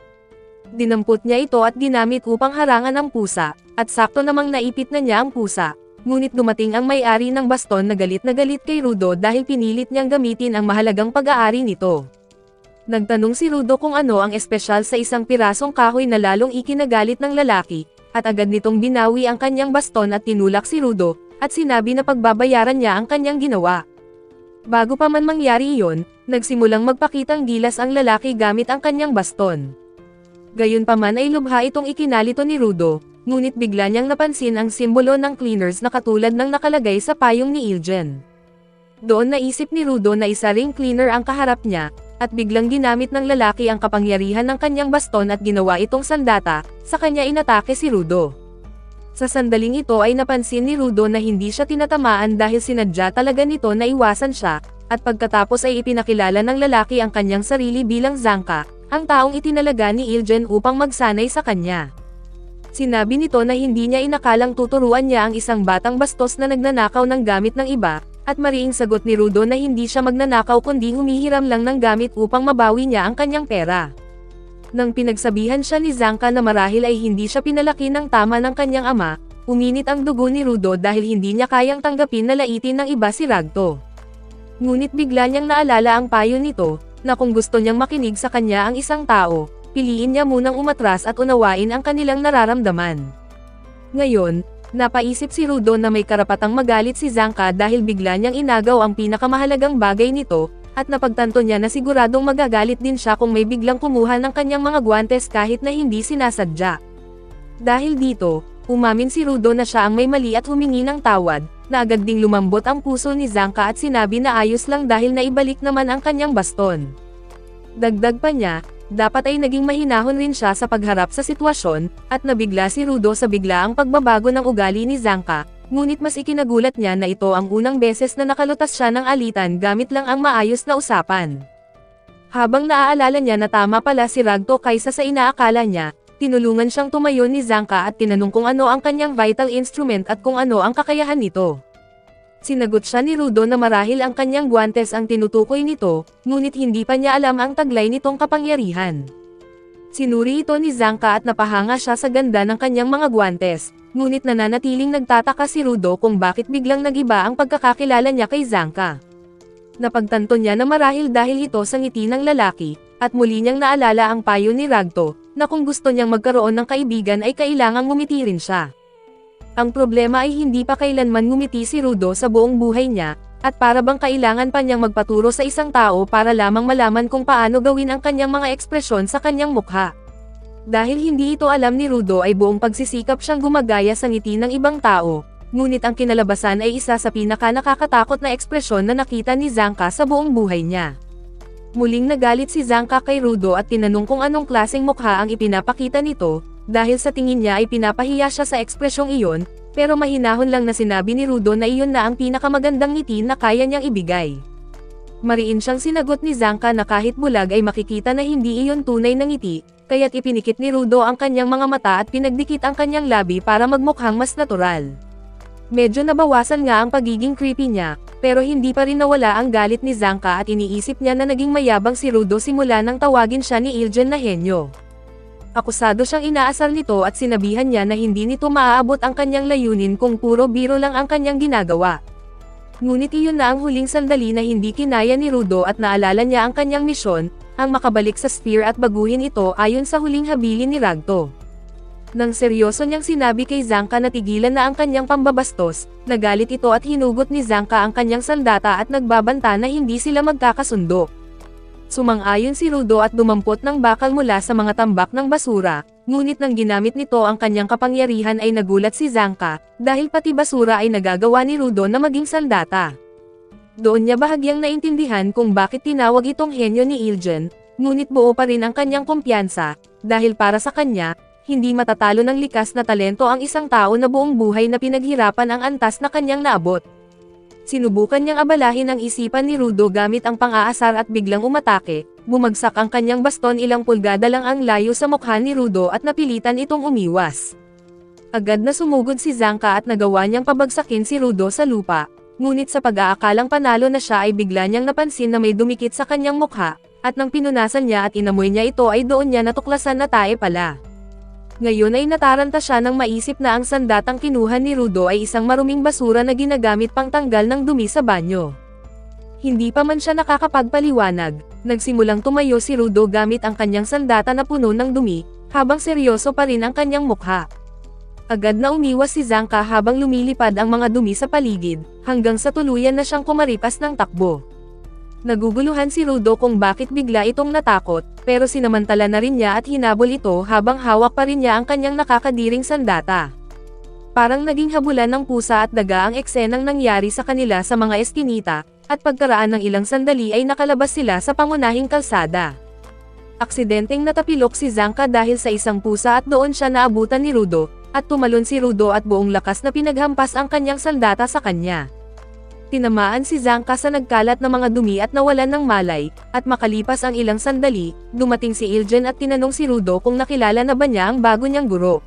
Dinampot niya ito at ginamit upang harangan ang pusa, at sakto namang naipit na niya ang pusa. Ngunit dumating ang may-ari ng baston na galit kay Rudo dahil pinilit niyang gamitin ang mahalagang pag-aari nito. Nagtanong si Rudo kung ano ang espesyal sa isang pirasong kahoy na lalong ikinagalit ng lalaki, at agad nitong binawi ang kanyang baston at tinulak si Rudo, at sinabi na pagbabayaran niya ang kanyang ginawa. Bago pa man mangyari iyon, nagsimulang magpakitang gilas ang lalaki gamit ang kanyang baston. Gayunpaman ay lubha itong ikinalito ni Rudo, ngunit bigla niyang napansin ang simbolo ng cleaners na katulad ng nakalagay sa payong ni Ilgen. Doon naisip ni Rudo na isa ring cleaner ang kaharap niya, at biglang ginamit ng lalaki ang kapangyarihan ng kanyang baston at ginawa itong sandata, sa kanya inatake si Rudo. Sa sandaling ito ay napansin ni Rudo na hindi siya tinatamaan dahil sinadya talaga nito na iwasan siya, at pagkatapos ay ipinakilala ng lalaki ang kanyang sarili bilang Zanka, ang taong itinalaga ni Ilgen upang magsanay sa kanya. Sinabi nito na hindi niya inakalang tuturuan niya ang isang batang bastos na nagnanakaw ng gamit ng iba, at mariing sagot ni Rudo na hindi siya magnanakaw kundi humihiram lang ng gamit upang mabawi niya ang kanyang pera. Nang pinagsabihan siya ni Zanka na marahil ay hindi siya pinalaki ng tama ng kanyang ama, uminit ang dugo ni Rudo dahil hindi niya kayang tanggapin na laitin ng iba si Ragto. Ngunit bigla niyang naalala ang payo nito, na kung gusto niyang makinig sa kanya ang isang tao, piliin niya munang umatras at unawain ang kanilang nararamdaman. Ngayon, napaisip si Rudo na may karapatang magalit si Zanka dahil bigla niyang inagaw ang pinakamahalagang bagay nito, at napagtanto niya na siguradong magagalit din siya kung may biglang kumuha ng kanyang mga guwantes kahit na hindi sinasadya. Dahil dito, umamin si Rudo na siya ang may mali at humingi ng tawad, na agad ding lumambot ang puso ni Zanka at sinabi na ayos lang dahil naibalik naman ang kanyang baston. Dagdag pa niya, dapat ay naging mahinahon rin siya sa pagharap sa sitwasyon, at nabigla si Rudo sa biglaang pagbabago ng ugali ni Zanka, ngunit mas ikinagulat niya na ito ang unang beses na nakalutas siya ng alitan gamit lang ang maayos na usapan. Habang naaalala niya na tama pala si Ragto kaysa sa inaakala niya, tinulungan siyang tumayo ni Zanka at tinanong kung ano ang kanyang vital instrument at kung ano ang kakayahan nito. Sinagot siya ni Rudo na marahil ang kanyang guwantes ang tinutukoy nito, ngunit hindi pa niya alam ang taglay nitong kapangyarihan. Sinuri ito ni Zanka at napahanga siya sa ganda ng kanyang mga guwantes, ngunit nananatiling nagtataka si Rudo kung bakit biglang nagiba ang pagkakakilala niya kay Zanka. Napagtanto niya na marahil dahil ito sa ngiti ng lalaki, at muli niyang naalala ang payo ni Ragto, na kung gusto niyang magkaroon ng kaibigan ay kailangang ngumiti rin siya. Ang problema ay hindi pa kailanman ngumiti si Rudo sa buong buhay niya, at para bang kailangan pa niyang magpaturo sa isang tao para lamang malaman kung paano gawin ang kanyang mga ekspresyon sa kanyang mukha. Dahil hindi ito alam ni Rudo ay buong pagsisikap siyang gumagaya sa ngiti ng ibang tao, ngunit ang kinalabasan ay isa sa pinaka-nakakatakot na ekspresyon na nakita ni Zanka sa buong buhay niya. Muling nagalit si Zanka kay Rudo at tinanong kung anong klaseng mukha ang ipinapakita nito, dahil sa tingin niya ay pinapahiya siya sa ekspresyong iyon, pero mahinahon lang na sinabi ni Rudo na iyon na ang pinakamagandang ngiti na kaya niyang ibigay. Mariin siyang sinagot ni Zanka na kahit bulag ay makikita na hindi iyon tunay na ngiti, kaya't ipinikit ni Rudo ang kanyang mga mata at pinagdikit ang kanyang labi para magmukhang mas natural. Medyo nabawasan nga ang pagiging creepy niya, pero hindi pa rin nawala ang galit ni Zanka at iniisip niya na naging mayabang si Rudo simula nang tawagin siya ni Ilgen na henyo. Akusado siyang inaasar nito at sinabihan niya na hindi nito maaabot ang kanyang layunin kung puro biro lang ang kanyang ginagawa. Ngunit iyon na ang huling sandali na hindi kinaya ni Rudo at naalala niya ang kanyang misyon, ang makabalik sa sphere at baguhin ito ayon sa huling habilin ni Ragto. Nang seryoso niyang sinabi kay Zanka na tigilan na ang kanyang pambabastos, nagalit ito at hinugot ni Zanka ang kanyang sandata at nagbabanta na hindi sila magkakasundo. Sumang-ayon si Rudo at dumampot ng bakal mula sa mga tambak ng basura, ngunit nang ginamit nito ang kanyang kapangyarihan ay nagulat si Zanka, dahil pati basura ay nagagawa ni Rudo na maging sandata. Doon niya bahagyang naintindihan kung bakit tinawag itong henyo ni Ilgen, ngunit buo pa rin ang kanyang kumpiyansa, dahil para sa kanya, hindi matatalo ng likas na talento ang isang tao na buong buhay na pinaghirapan ang antas na kanyang naabot. Sinubukan niyang abalahin ang isipan ni Rudo gamit ang pang-aasar at biglang umatake, bumagsak ang kanyang baston ilang pulgada lang ang layo sa mukha ni Rudo at napilitan itong umiwas. Agad na sumugod si Zanka at nagawa niyang pabagsakin si Rudo sa lupa, ngunit sa pag-aakalang panalo na siya ay bigla niyang napansin na may dumikit sa kanyang mukha, at nang pinunasan niya at inamoy niya ito ay doon niya natuklasan na tae pala. Ngayon ay nataranta siya nang maisip na ang sandatang kinuha ni Rudo ay isang maruming basura na ginagamit pang tanggal ng dumi sa banyo. Hindi pa man siya nakakapagpaliwanag, nagsimulang tumayo si Rudo gamit ang kanyang sandata na puno ng dumi, habang seryoso pa rin ang kanyang mukha. Agad na umiwas si Zanka habang lumilipad ang mga dumi sa paligid, hanggang sa tuluyan na siyang kumaripas ng takbo. Naguguluhan si Rudo kung bakit bigla itong natakot, pero sinamantala na rin niya at hinabol ito habang hawak pa rin niya ang kanyang nakakadiring sandata. Parang naging habulan ng pusa at daga ang eksenang nangyari sa kanila sa mga eskinita, at pagkaraan ng ilang sandali ay nakalabas sila sa pangunahing kalsada. Aksidenteng natapilok si Zanka dahil sa isang pusa at doon siya naabutan ni Rudo, at tumalon si Rudo at buong lakas na pinaghampas ang kanyang sandata sa kanya. Tinamaan si Zanka sa nagkalat na mga dumi at nawalan ng malay, at makalipas ang ilang sandali, dumating si Iljen at tinanong si Rudo kung nakilala na ba niya ang bago niyang guro.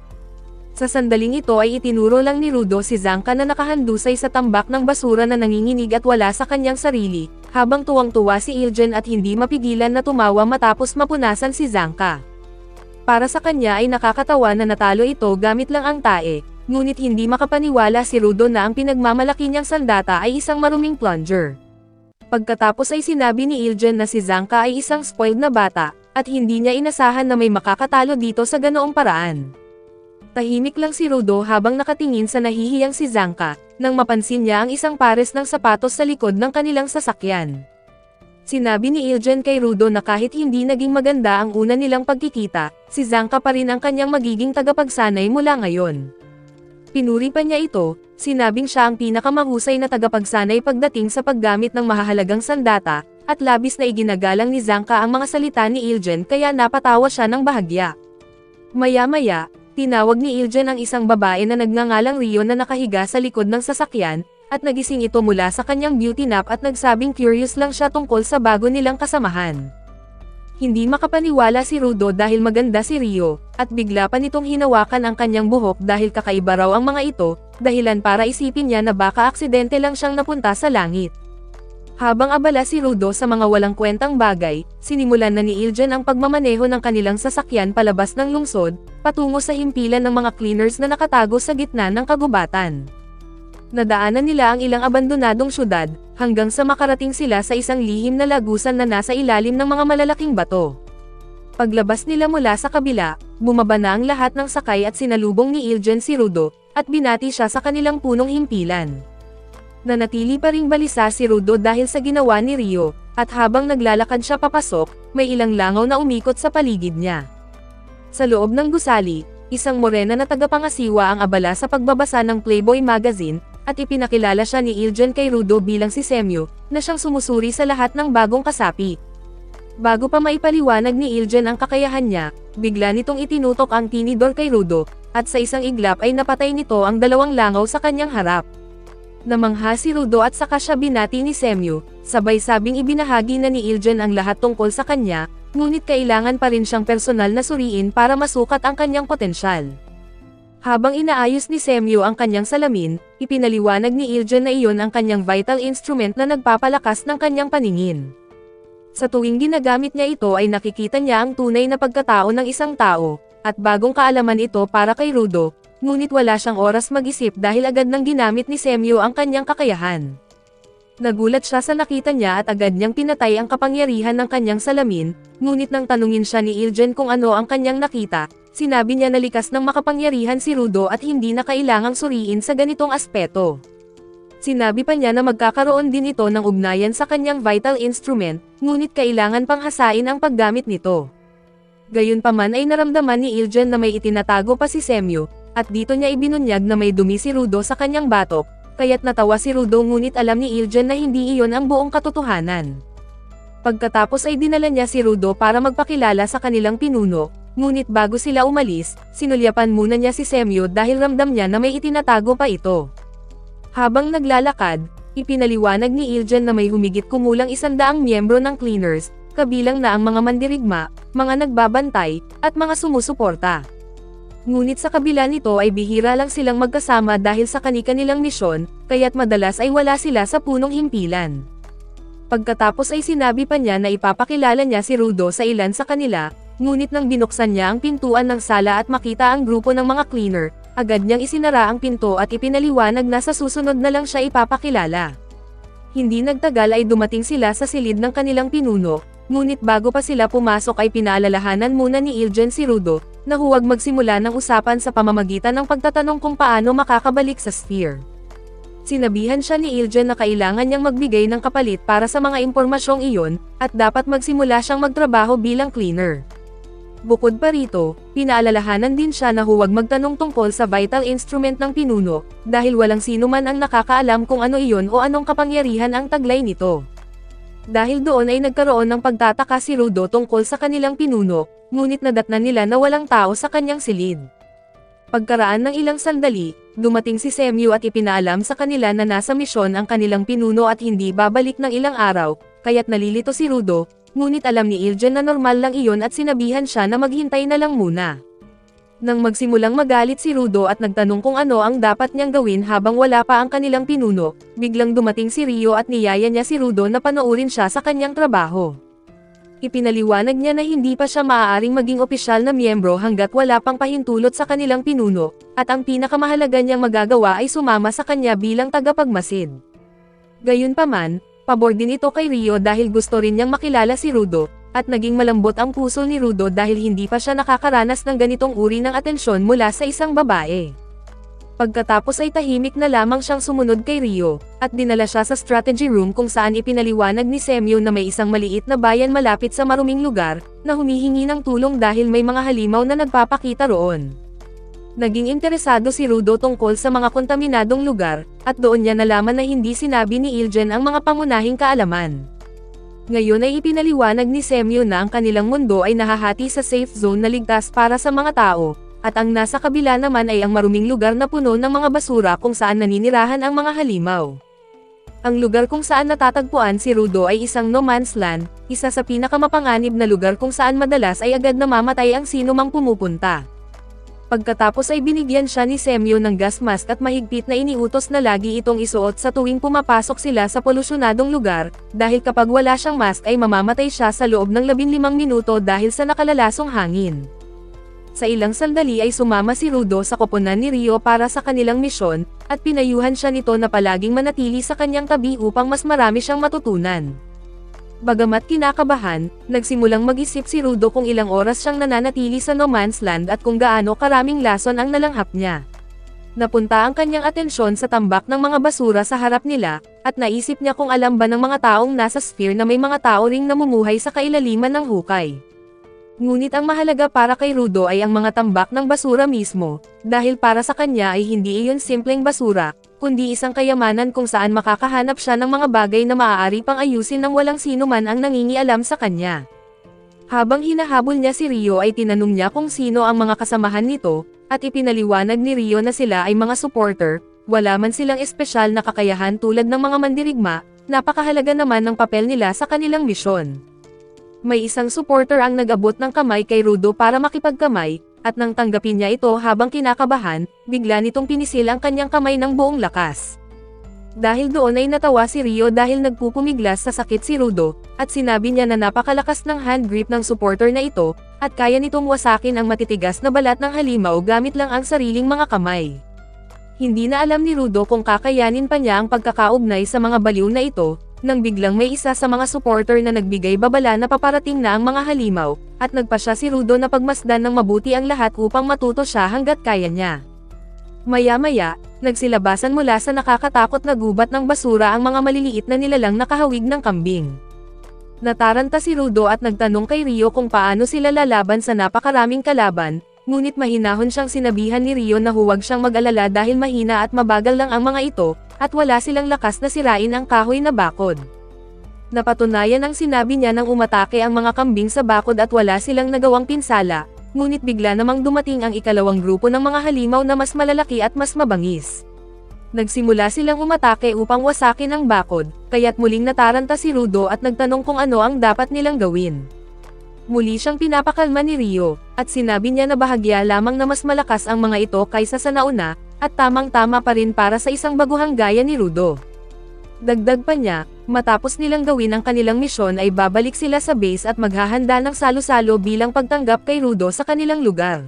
Sa sandaling ito ay itinuro lang ni Rudo si Zanka na nakahandusay sa tambak ng basura na nanginginig at wala sa kanyang sarili, habang tuwang-tuwa si Iljen at hindi mapigilan na tumawa matapos mapunasan si Zanka. Para sa kanya ay nakakatawa na natalo ito gamit lang ang tae. Ngunit hindi makapaniwala si Rudo na ang pinagmamalaki niyang sandata ay isang maruming plunger. Pagkatapos ay sinabi ni Iljen na si Zanka ay isang spoiled na bata, at hindi niya inasahan na may makakatalo dito sa ganoong paraan. Tahimik lang si Rudo habang nakatingin sa nahihiyang si Zanka, nang mapansin niya ang isang pares ng sapatos sa likod ng kanilang sasakyan. Sinabi ni Iljen kay Rudo na kahit hindi naging maganda ang una nilang pagkikita, si Zanka pa rin ang kanyang magiging tagapagsanay mula ngayon. Pinuri pa niya ito, sinabing siya ang pinakamahusay na tagapagsanay pagdating sa paggamit ng mahahalagang sandata, at labis na iginagalang ni Zanka ang mga salita ni Iljen kaya napatawa siya ng bahagya. Maya-maya, tinawag ni Iljen ang isang babae na nagngangalang Rio na nakahiga sa likod ng sasakyan, at nagising ito mula sa kanyang beauty nap at nagsabing curious lang siya tungkol sa bago nilang kasamahan. Hindi makapaniwala si Rudo dahil maganda si Rio, at bigla pa nitong hinawakan ang kanyang buhok dahil kakaiba raw ang mga ito, dahilan para isipin niya na baka aksidente lang siyang napunta sa langit. Habang abala si Rudo sa mga walang kwentang bagay, sinimulan na ni Iljen ang pagmamaneho ng kanilang sasakyan palabas ng lungsod, patungo sa himpilan ng mga cleaners na nakatago sa gitna ng kagubatan. Nadaanan nila ang ilang abandonadong syudad, hanggang sa makarating sila sa isang lihim na lagusan na nasa ilalim ng mga malalaking bato. Paglabas nila mula sa kabila, bumaba na ang lahat ng sakay at sinalubong ni Iljen si Rudo, at binati siya sa kanilang punong himpilan. Nanatili pa ring balisa si Rudo dahil sa ginawa ni Rio, at habang naglalakad siya papasok, may ilang langaw na umikot sa paligid niya. Sa loob ng gusali, isang morena na tagapangasiwa ang abala sa pagbabasa ng Playboy magazine, at ipinakilala siya ni Iljen kay Rudo bilang si Semyo, na siyang sumusuri sa lahat ng bagong kasapi. Bago pa maipaliwanag ni Iljen ang kakayahan niya, bigla nitong itinutok ang tinidor kay Rudo, at sa isang iglap ay napatay nito ang dalawang langaw sa kanyang harap. Namangha si Rudo at saka siya binati ni Semyo, sabay sabing ibinahagi na ni Iljen ang lahat tungkol sa kanya, ngunit kailangan pa rin siyang personal na suriin para masukat ang kanyang potensyal. Habang inaayos ni Semyo ang kanyang salamin, ipinaliwanag ni Iljen na iyon ang kanyang vital instrument na nagpapalakas ng kanyang paningin. Sa tuwing ginagamit niya ito ay nakikita niya ang tunay na pagkatao ng isang tao, at bagong kaalaman ito para kay Rudo, ngunit wala siyang oras mag-isip dahil agad nang ginamit ni Semyo ang kanyang kakayahan. Nagulat siya sa nakita niya at agad niyang pinatay ang kapangyarihan ng kanyang salamin, ngunit nang tanungin siya ni Iljen kung ano ang kanyang nakita, sinabi niya na likas ng makapangyarihan si Rudo at hindi na kailangang suriin sa ganitong aspeto. Sinabi pa niya na magkakaroon din ito ng ugnayan sa kanyang vital instrument, ngunit kailangan pang hasain ang paggamit nito. Gayunpaman ay naramdaman ni Iljen na may itinatago pa si Semyo, at dito niya ibinunyag na may dumi si Rudo sa kanyang batok, kaya't natawa si Rudo ngunit alam ni Iljen na hindi iyon ang buong katotohanan. Pagkatapos ay dinala niya si Rudo para magpakilala sa kanilang pinuno, ngunit bago sila umalis, sinulyapan muna niya si Semyo dahil ramdam niya na may itinatago pa ito. Habang naglalakad, ipinaliwanag ni Iljen na may humigit kumulang 100 miyembro ng cleaners, kabilang na ang mga mandirigma, mga nagbabantay, at mga sumusuporta. Ngunit sa kabila nito ay bihira lang silang magkasama dahil sa kani-kanilang misyon, kaya't madalas ay wala sila sa punong himpilan. Pagkatapos ay sinabi pa niya na ipapakilala niya si Rudo sa ilan sa kanila, ngunit nang binuksan niya ang pintuan ng sala at makita ang grupo ng mga cleaner, agad niyang isinara ang pinto at ipinaliwanag na sa susunod na lang siya ipapakilala. Hindi nagtagal ay dumating sila sa silid ng kanilang pinuno, ngunit bago pa sila pumasok ay pinaalalahanan muna ni Ilgen si Rudo, na huwag magsimula ng usapan sa pamamagitan ng pagtatanong kung paano makakabalik sa sphere. Sinabihan siya ni Ilgen na kailangan niyang magbigay ng kapalit para sa mga impormasyong iyon, at dapat magsimula siyang magtrabaho bilang cleaner. Bukod pa rito, pinaalalahanan din siya na huwag magtanong tungkol sa vital instrument ng pinuno, dahil walang sino man ang nakakaalam kung ano iyon o anong kapangyarihan ang taglay nito. Dahil doon ay nagkaroon ng pagtataka si Rudo tungkol sa kanilang pinuno, ngunit nadatnan nila na walang tao sa kanyang silid. Pagkaraan ng ilang sandali, dumating si Semyu at ipinaalam sa kanila na nasa misyon ang kanilang pinuno at hindi babalik ng ilang araw, kaya't nalilito si Rudo, ngunit alam ni Ilgen na normal lang iyon at sinabihan siya na maghintay na lang muna. Nang magsimulang magalit si Rudo at nagtanong kung ano ang dapat niyang gawin habang wala pa ang kanilang pinuno, biglang dumating si Rio at niyaya niya si Rudo na panoorin siya sa kanyang trabaho. Ipinaliwanag niya na hindi pa siya maaaring maging opisyal na miyembro hanggat wala pang pahintulot sa kanilang pinuno, at ang pinakamahalaga niyang magagawa ay sumama sa kanya bilang tagapagmasid. Gayunpaman, pabor din ito kay Rio dahil gusto rin niyang makilala si Rudo, at naging malambot ang puso ni Rudo dahil hindi pa siya nakakaranas ng ganitong uri ng atensyon mula sa isang babae. Pagkatapos ay tahimik na lamang siyang sumunod kay Rio, at dinala siya sa strategy room kung saan ipinaliwanag ni Semyo na may isang maliit na bayan malapit sa maruming lugar, na humihingi ng tulong dahil may mga halimaw na nagpapakita roon. Naging interesado si Rudo tungkol sa mga kontaminadong lugar, at doon niya nalaman na hindi sinabi ni Ilgen ang mga pangunahing kaalaman. Ngayon ay ipinaliwanag ni Semyo na ang kanilang mundo ay nahahati sa safe zone na ligtas para sa mga tao, at ang nasa kabila naman ay ang maruming lugar na puno ng mga basura kung saan naninirahan ang mga halimaw. Ang lugar kung saan natatagpuan si Rudo ay isang no man's land, isa sa pinakamapanganib na lugar kung saan madalas ay agad namamatay ang sino mang pumupunta. Pagkatapos ay binigyan siya ni Semyo ng gas mask at mahigpit na iniutos na lagi itong isuot sa tuwing pumapasok sila sa polusyonadong lugar, dahil kapag wala siyang mask ay mamamatay siya sa loob ng 15 minuto dahil sa nakalalasong hangin. Sa ilang sandali ay sumama si Rudo sa koponan ni Rio para sa kanilang misyon, at pinayuhan siya nito na palaging manatili sa kanyang tabi upang mas marami siyang matutunan. Bagamat kinakabahan, nagsimulang mag-isip si Rudo kung ilang oras siyang nananatili sa no man's land at kung gaano karaming lason ang nalanghap niya. Napunta ang kanyang atensyon sa tambak ng mga basura sa harap nila, at naisip niya kung alam ba ng mga taong nasa sphere na may mga tao ring namumuhay sa kailaliman ng hukay. Ngunit ang mahalaga para kay Rudo ay ang mga tambak ng basura mismo, dahil para sa kanya ay hindi iyon simpleng basura, kundi isang kayamanan kung saan makakahanap siya ng mga bagay na maaari pang ayusin ng walang sino man ang nangingialam sa kanya. Habang hinahabol niya si Rio ay tinanong niya kung sino ang mga kasamahan nito, at ipinaliwanag ni Rio na sila ay mga supporter, wala man silang espesyal na kakayahan tulad ng mga mandirigma, napakahalaga naman ng papel nila sa kanilang misyon. May isang supporter ang nag-abot ng kamay kay Rudo para makipagkamay, at nang tanggapin niya ito habang kinakabahan, bigla nitong pinisil ang kanyang kamay ng buong lakas. Dahil doon ay natawa si Rio dahil nagpupumiglas sa sakit si Rudo, at sinabi niya na napakalakas ng hand grip ng supporter na ito, at kaya nitong wasakin ang matitigas na balat ng halimaw gamit lang ang sariling mga kamay. Hindi na alam ni Rudo kung kakayanin pa niya ang pagkakaugnay sa mga baliw na ito, nang biglang may isa sa mga supporter na nagbigay babala na paparating na ang mga halimaw, at nagpasya si Rudo na pagmasdan ng mabuti ang lahat upang matuto siya hanggat kaya niya. Maya-maya, nagsilabasan mula sa nakakatakot na gubat ng basura ang mga maliliit na nilalang nakahawig ng kambing. Nataranta si Rudo at nagtanong kay Rio kung paano sila lalaban sa napakaraming kalaban, ngunit mahinahon siyang sinabihan ni Rio na huwag siyang mag-alala dahil mahina at mabagal lang ang mga ito, at wala silang lakas na sirain ang kahoy na bakod. Napatunayan ang sinabi niya nang umatake ang mga kambing sa bakod at wala silang nagawang pinsala, ngunit bigla namang dumating ang ikalawang grupo ng mga halimaw na mas malalaki at mas mabangis. Nagsimula silang umatake upang wasakin ang bakod, kaya't muling nataranta si Rudo at nagtanong kung ano ang dapat nilang gawin. Muli siyang pinapakalma ni Rio, at sinabi niya na bahagya lamang na mas malakas ang mga ito kaysa sa nauna, at tamang-tama pa rin para sa isang baguhang gaya ni Rudo. Dagdag pa niya, matapos nilang gawin ang kanilang misyon ay babalik sila sa base at maghahanda ng salo-salo bilang pagtanggap kay Rudo sa kanilang lugar.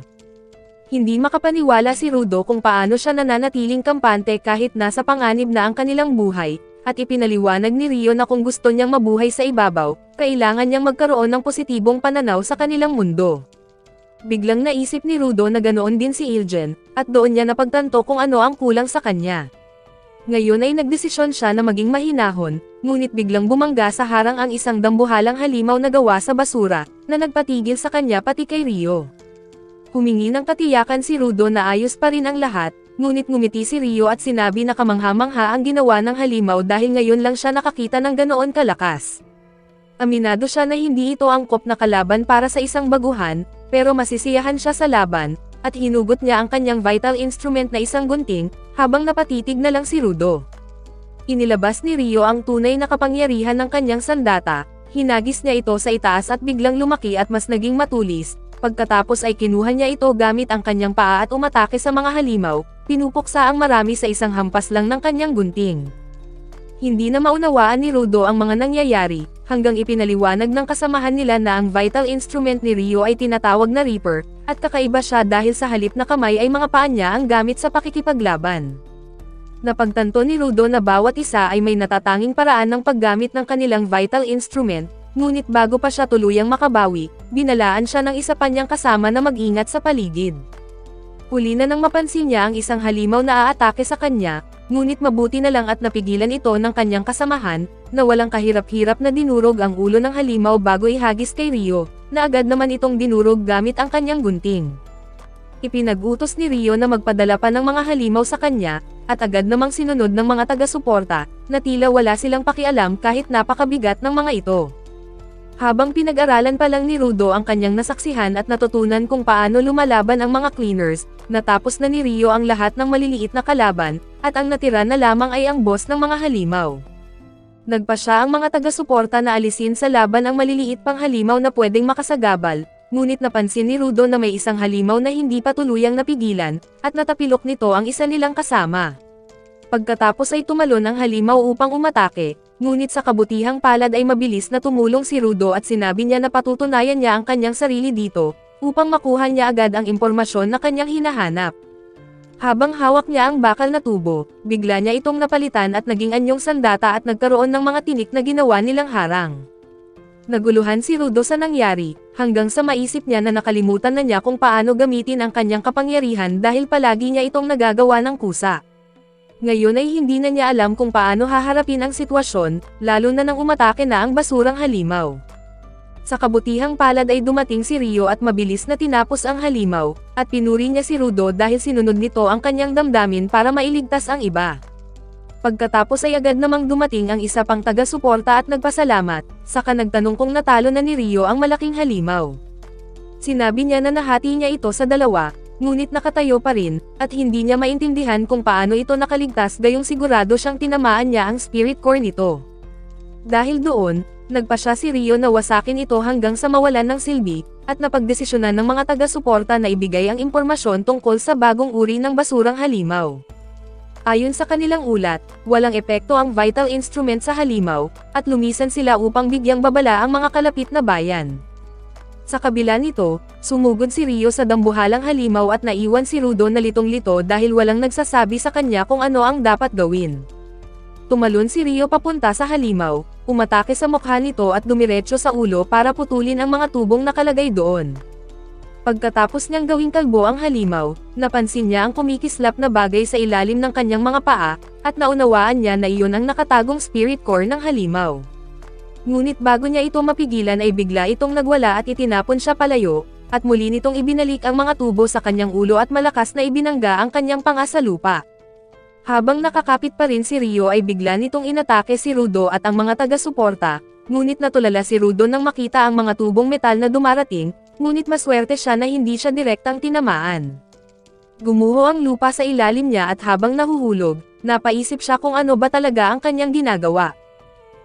Hindi makapaniwala si Rudo kung paano siya nananatiling kampante kahit nasa panganib na ang kanilang buhay, at ipinaliwanag ni Rio na kung gusto niyang mabuhay sa ibabaw, kailangan niyang magkaroon ng positibong pananaw sa kanilang mundo. Biglang naisip ni Rudo na ganoon din si Ilgen, at doon niya napagtanto kung ano ang kulang sa kanya. Ngayon ay nagdesisyon siya na maging mahinahon, ngunit biglang bumangga sa harang ang isang dambuhalang halimaw na gawa sa basura, na nagpatigil sa kanya pati kay Rio. Humingi ng katiyakan si Rudo na ayos pa rin ang lahat, ngunit ngumiti si Rio at sinabi na kamangha-mangha ang ginawa ng halimaw dahil ngayon lang siya nakakita ng ganoon kalakas. Aminado siya na hindi ito angkop na kalaban para sa isang baguhan, pero masisiyahan siya sa laban, at hinugot niya ang kanyang vital instrument na isang gunting, habang napatitig na lang si Rudo. Inilabas ni Rio ang tunay na kapangyarihan ng kanyang sandata, hinagis niya ito sa itaas at biglang lumaki at mas naging matulis. Pagkatapos ay kinuha niya ito gamit ang kanyang paa at umatake sa mga halimaw, pinupuksa ang marami sa isang hampas lang ng kanyang gunting. Hindi na maunawaan ni Rudo ang mga nangyayari, hanggang ipinaliwanag ng kasamahan nila na ang vital instrument ni Rio ay tinatawag na Reaper, at kakaiba siya dahil sa halip na kamay ay mga paa niya ang gamit sa pakikipaglaban. Napagtanto ni Rudo na bawat isa ay may natatanging paraan ng paggamit ng kanilang vital instrument, ngunit bago pa siya tuluyang makabawi, binalaan siya ng isa pa niyang kasama na mag-ingat sa paligid. Huli na nang mapansin niya ang isang halimaw na aatake sa kanya, ngunit mabuti na lang at napigilan ito ng kanyang kasamahan, na walang kahirap-hirap na dinurog ang ulo ng halimaw bago ihagis kay Rio, na agad naman itong dinurog gamit ang kanyang gunting. Ipinag-utos ni Rio na magpadala pa ng mga halimaw sa kanya, at agad namang sinunod ng mga taga-suporta, na tila wala silang pakialam kahit napakabigat ng mga ito. Habang pinag-aralan pa lang ni Rudo ang kanyang nasaksihan at natutunan kung paano lumalaban ang mga cleaners, natapos na ni Rio ang lahat ng maliliit na kalaban, at ang natira na lamang ay ang boss ng mga halimaw. Nagpa siya ang mga taga-suporta na alisin sa laban ang maliliit pang halimaw na pwedeng makasagabal, ngunit napansin ni Rudo na may isang halimaw na hindi pa tuluyang napigilan, at natapilok nito ang isa nilang kasama. Pagkatapos ay tumalon ang halimaw upang umatake, ngunit sa kabutihang palad ay mabilis na tumulong si Rudo at sinabi niya na patutunayan niya ang kanyang sarili dito, upang makuha niya agad ang impormasyon na kanyang hinahanap. Habang hawak niya ang bakal na tubo, bigla niya itong napalitan at naging anyong sandata at nagkaroon ng mga tinik na ginawa nilang harang. Naguluhan si Rudo sa nangyari, hanggang sa maisip niya na nakalimutan na niya kung paano gamitin ang kanyang kapangyarihan dahil palagi niya itong nagagawa ng kusa. Ngayon ay hindi na niya alam kung paano haharapin ang sitwasyon, lalo na nang umatake na ang basurang halimaw. Sa kabutihang palad ay dumating si Rio at mabilis na tinapos ang halimaw, at pinuri niya si Rudo dahil sinunod nito ang kanyang damdamin para mailigtas ang iba. Pagkatapos ay agad namang dumating ang isa pang taga-suporta at nagpasalamat, saka nagtanong kung natalo na ni Rio ang malaking halimaw. Sinabi niya na nahati niya ito sa dalawa, ngunit nakatayo pa rin, at hindi niya maintindihan kung paano ito nakaligtas gayong sigurado siyang tinamaan niya ang spirit core nito. Dahil doon, nagpa siya si Rio na wasakin ito hanggang sa mawalan ng silbi, at napagdesisyonan ng mga taga-suporta na ibigay ang impormasyon tungkol sa bagong uri ng basurang halimaw. Ayon sa kanilang ulat, walang epekto ang vital instrument sa halimaw, at lumisan sila upang bigyang babala ang mga kalapit na bayan. Sa kabila nito, sumugod si Rio sa dambuhalang halimaw at naiwan si Rudo na litong-lito dahil walang nagsasabi sa kanya kung ano ang dapat gawin. Tumalon si Rio papunta sa halimaw, umatake sa mukha nito at dumiretso sa ulo para putulin ang mga tubong nakalagay doon. Pagkatapos niyang gawing kalbo ang halimaw, napansin niya ang kumikislap na bagay sa ilalim ng kanyang mga paa, at naunawaan niya na iyon ang nakatagong spirit core ng halimaw. Ngunit bago niya ito mapigilan ay bigla itong nagwala at itinapon siya palayo, at muli nitong ibinalik ang mga tubo sa kanyang ulo at malakas na ibinangga ang kanyang panga sa lupa. Habang nakakapit pa rin si Rio ay bigla nitong inatake si Rudo at ang mga taga-suporta, ngunit natulala si Rudo nang makita ang mga tubong metal na dumarating, ngunit maswerte siya na hindi siya direktang tinamaan. Gumuho ang lupa sa ilalim niya at habang nahuhulog, Napaisip siya kung ano ba talaga ang kanyang ginagawa.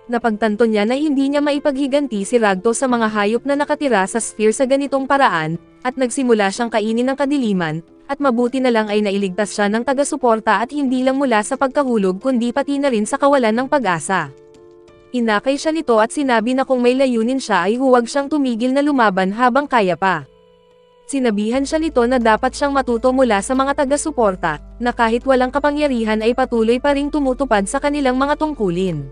Napagtanto niya na hindi niya maipaghiganti si Ragto sa mga hayop na nakatira sa sphere sa ganitong paraan, at nagsimula siyang kainin ng kadiliman, at mabuti na lang ay nailigtas siya ng taga-suporta at hindi lang mula sa pagkahulog kundi pati na rin sa kawalan ng pag-asa. Inakay siya nito at sinabi na kung may layunin siya ay huwag siyang tumigil na lumaban habang kaya pa. Sinabihan siya nito na dapat siyang matuto mula sa mga taga-suporta, na kahit walang kapangyarihan ay patuloy pa ring tumutupad sa kanilang mga tungkulin.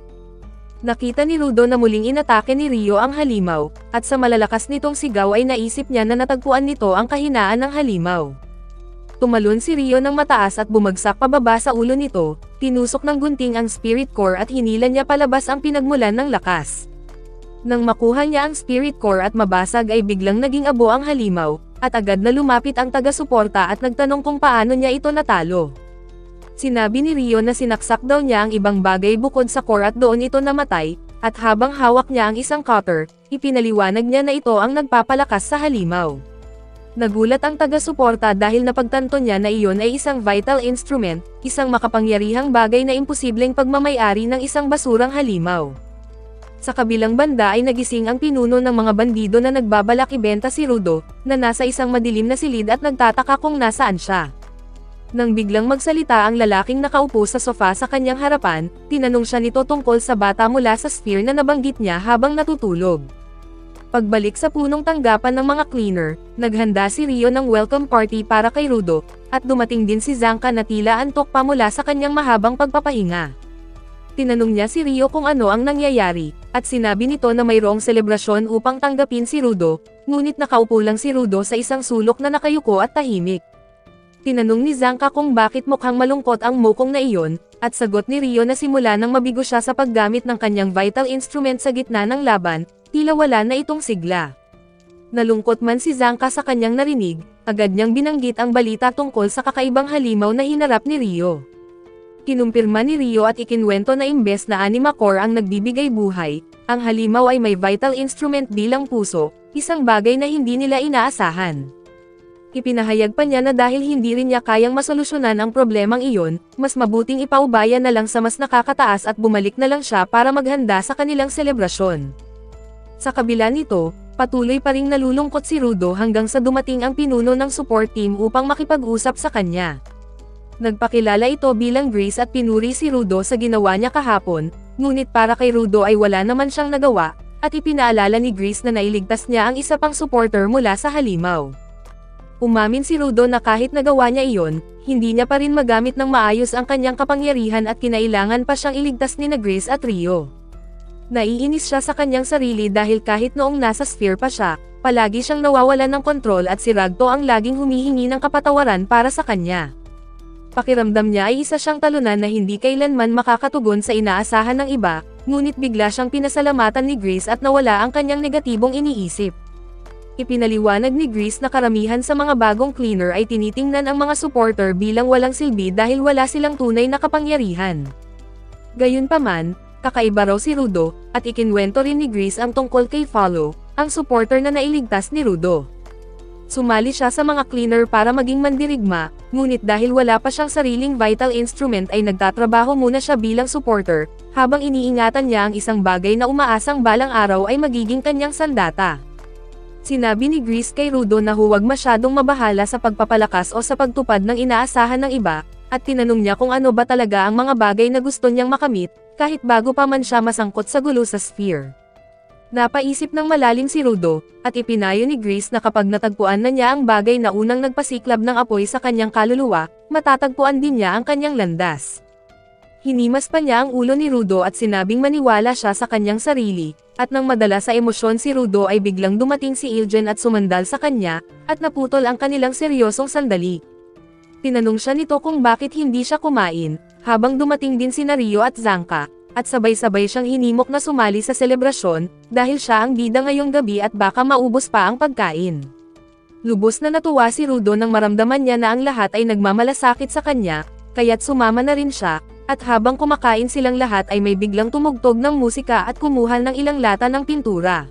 Nakita ni Rudo na muling inatake ni Rio ang halimaw, at sa malalakas nitong sigaw ay naisip niya na natagpuan nito ang kahinaan ng halimaw. Tumalon si Rio ng mataas at bumagsak pababa sa ulo nito, tinusok ng gunting ang spirit core at hinila niya palabas ang pinagmulan ng lakas. Nang makuha niya ang spirit core at mabasag ay biglang naging abo ang halimaw, at agad na lumapit ang taga-suporta at nagtanong kung paano niya ito natalo. Sinabi ni Rio na sinaksak daw niya ang ibang bagay bukod sa core at doon ito namatay, at habang hawak niya ang isang cutter, ipinaliwanag niya na ito ang nagpapalakas sa halimaw. Nagulat ang taga-suporta dahil napagtanto niya na iyon ay isang vital instrument, isang makapangyarihang bagay na imposibleng pagmamay-ari ng isang basurang halimaw. Sa kabilang banda ay nagising ang pinuno ng mga bandido na nagbabalak ibenta si Rudo, na nasa isang madilim na silid at nagtataka kung nasaan siya. Nang biglang magsalita ang lalaking nakaupo sa sofa sa kanyang harapan, tinanong siya nito tungkol sa bata mula sa sphere na nabanggit niya habang natutulog. Pagbalik sa punong tanggapan ng mga cleaner, naghanda si Rio ng welcome party para kay Rudo, at dumating din si Zanka na tila antok pa mula sa kanyang mahabang pagpapahinga. Tinanong niya si Rio kung ano ang nangyayari, at sinabi nito na mayroong selebrasyon upang tanggapin si Rudo, ngunit nakaupo lang si Rudo sa isang sulok na nakayuko at tahimik. Tinanong ni Zanka kung bakit mukhang malungkot ang mokong na iyon, at sagot ni Rio na simula nang mabigo siya sa paggamit ng kanyang vital instrument sa gitna ng laban, tila wala na itong sigla. Nalungkot man si Zanka sa kanyang narinig, agad niyang binanggit ang balita tungkol sa kakaibang halimaw na hinarap ni Rio. Kinumpirma ni Rio at ikinwento na imbes na anima core ang nagbibigay buhay, ang halimaw ay may vital instrument bilang puso, isang bagay na hindi nila inaasahan. Ipinahayag pa niya na dahil hindi rin niya kayang masolusyonan ang problemang iyon, mas mabuting ipaubaya na lang sa mas nakakataas at bumalik na lang siya para maghanda sa kanilang selebrasyon. Sa kabila nito, patuloy pa ring nalulungkot si Rudo hanggang sa dumating ang pinuno ng support team upang makipag-usap sa kanya. Nagpakilala ito bilang Grace at pinuri si Rudo sa ginawa niya kahapon, ngunit para kay Rudo ay wala naman siyang nagawa, at ipinaalala ni Grace na nailigtas niya ang isa pang supporter mula sa halimaw. Umamin si Rudo na kahit nagawa niya iyon, hindi niya pa rin magamit ng maayos ang kanyang kapangyarihan at kinailangan pa siyang iligtas ni Grace at Rio. Naiinis siya sa kanyang sarili dahil kahit noong nasa sphere pa siya, palagi siyang nawawalan ng kontrol at si Ragto ang laging humihingi ng kapatawaran para sa kanya. Pakiramdam niya ay isa siyang talunan na hindi kailanman makakatugon sa inaasahan ng iba, ngunit bigla siyang pinasalamatan ni Grace at nawala ang kanyang negatibong iniisip. Ipinaliwanag ni Grace na karamihan sa mga bagong cleaner ay tinitingnan ang mga supporter bilang walang silbi dahil wala silang tunay na kapangyarihan. Gayunpaman, kakaiba raw si Rudo, at ikinwento rin ni Grace ang tungkol kay Follow, ang supporter na nailigtas ni Rudo. Sumali siya sa mga cleaner para maging mandirigma, ngunit dahil wala pa siyang sariling vital instrument ay nagtatrabaho muna siya bilang supporter, habang iniingatan niya ang isang bagay na umaasang balang araw ay magiging kanyang sandata. Sinabi ni Grace kay Rudo na huwag masyadong mabahala sa pagpapalakas o sa pagtupad ng inaasahan ng iba, at tinanong niya kung ano ba talaga ang mga bagay na gusto niyang makamit, kahit bago pa man siya masangkot sa gulo sa sphere. Napaisip ng malalim si Rudo, at ipinayo ni Grace na kapag natagpuan na niya ang bagay na unang nagpasiklab ng apoy sa kanyang kaluluwa, matatagpuan din niya ang kanyang landas. Hinimas pa niya ang ulo ni Rudo at sinabing maniwala siya sa kanyang sarili, at nang madala sa emosyon si Rudo ay biglang dumating si Iljen at sumandal sa kanya, at naputol ang kanilang seryosong sandali. Tinanong siya nito kung bakit hindi siya kumain, habang dumating din si Rio at Zanka, at sabay-sabay siyang hinimok na sumali sa selebrasyon, dahil siya ang bida ngayong gabi at baka maubos pa ang pagkain. Lubos na natuwa si Rudo nang maramdaman niya na ang lahat ay nagmamalasakit sa kanya, kaya't sumama na rin siya, at habang kumakain silang lahat ay may biglang tumugtog ng musika at kumuha ng ilang lata ng pintura.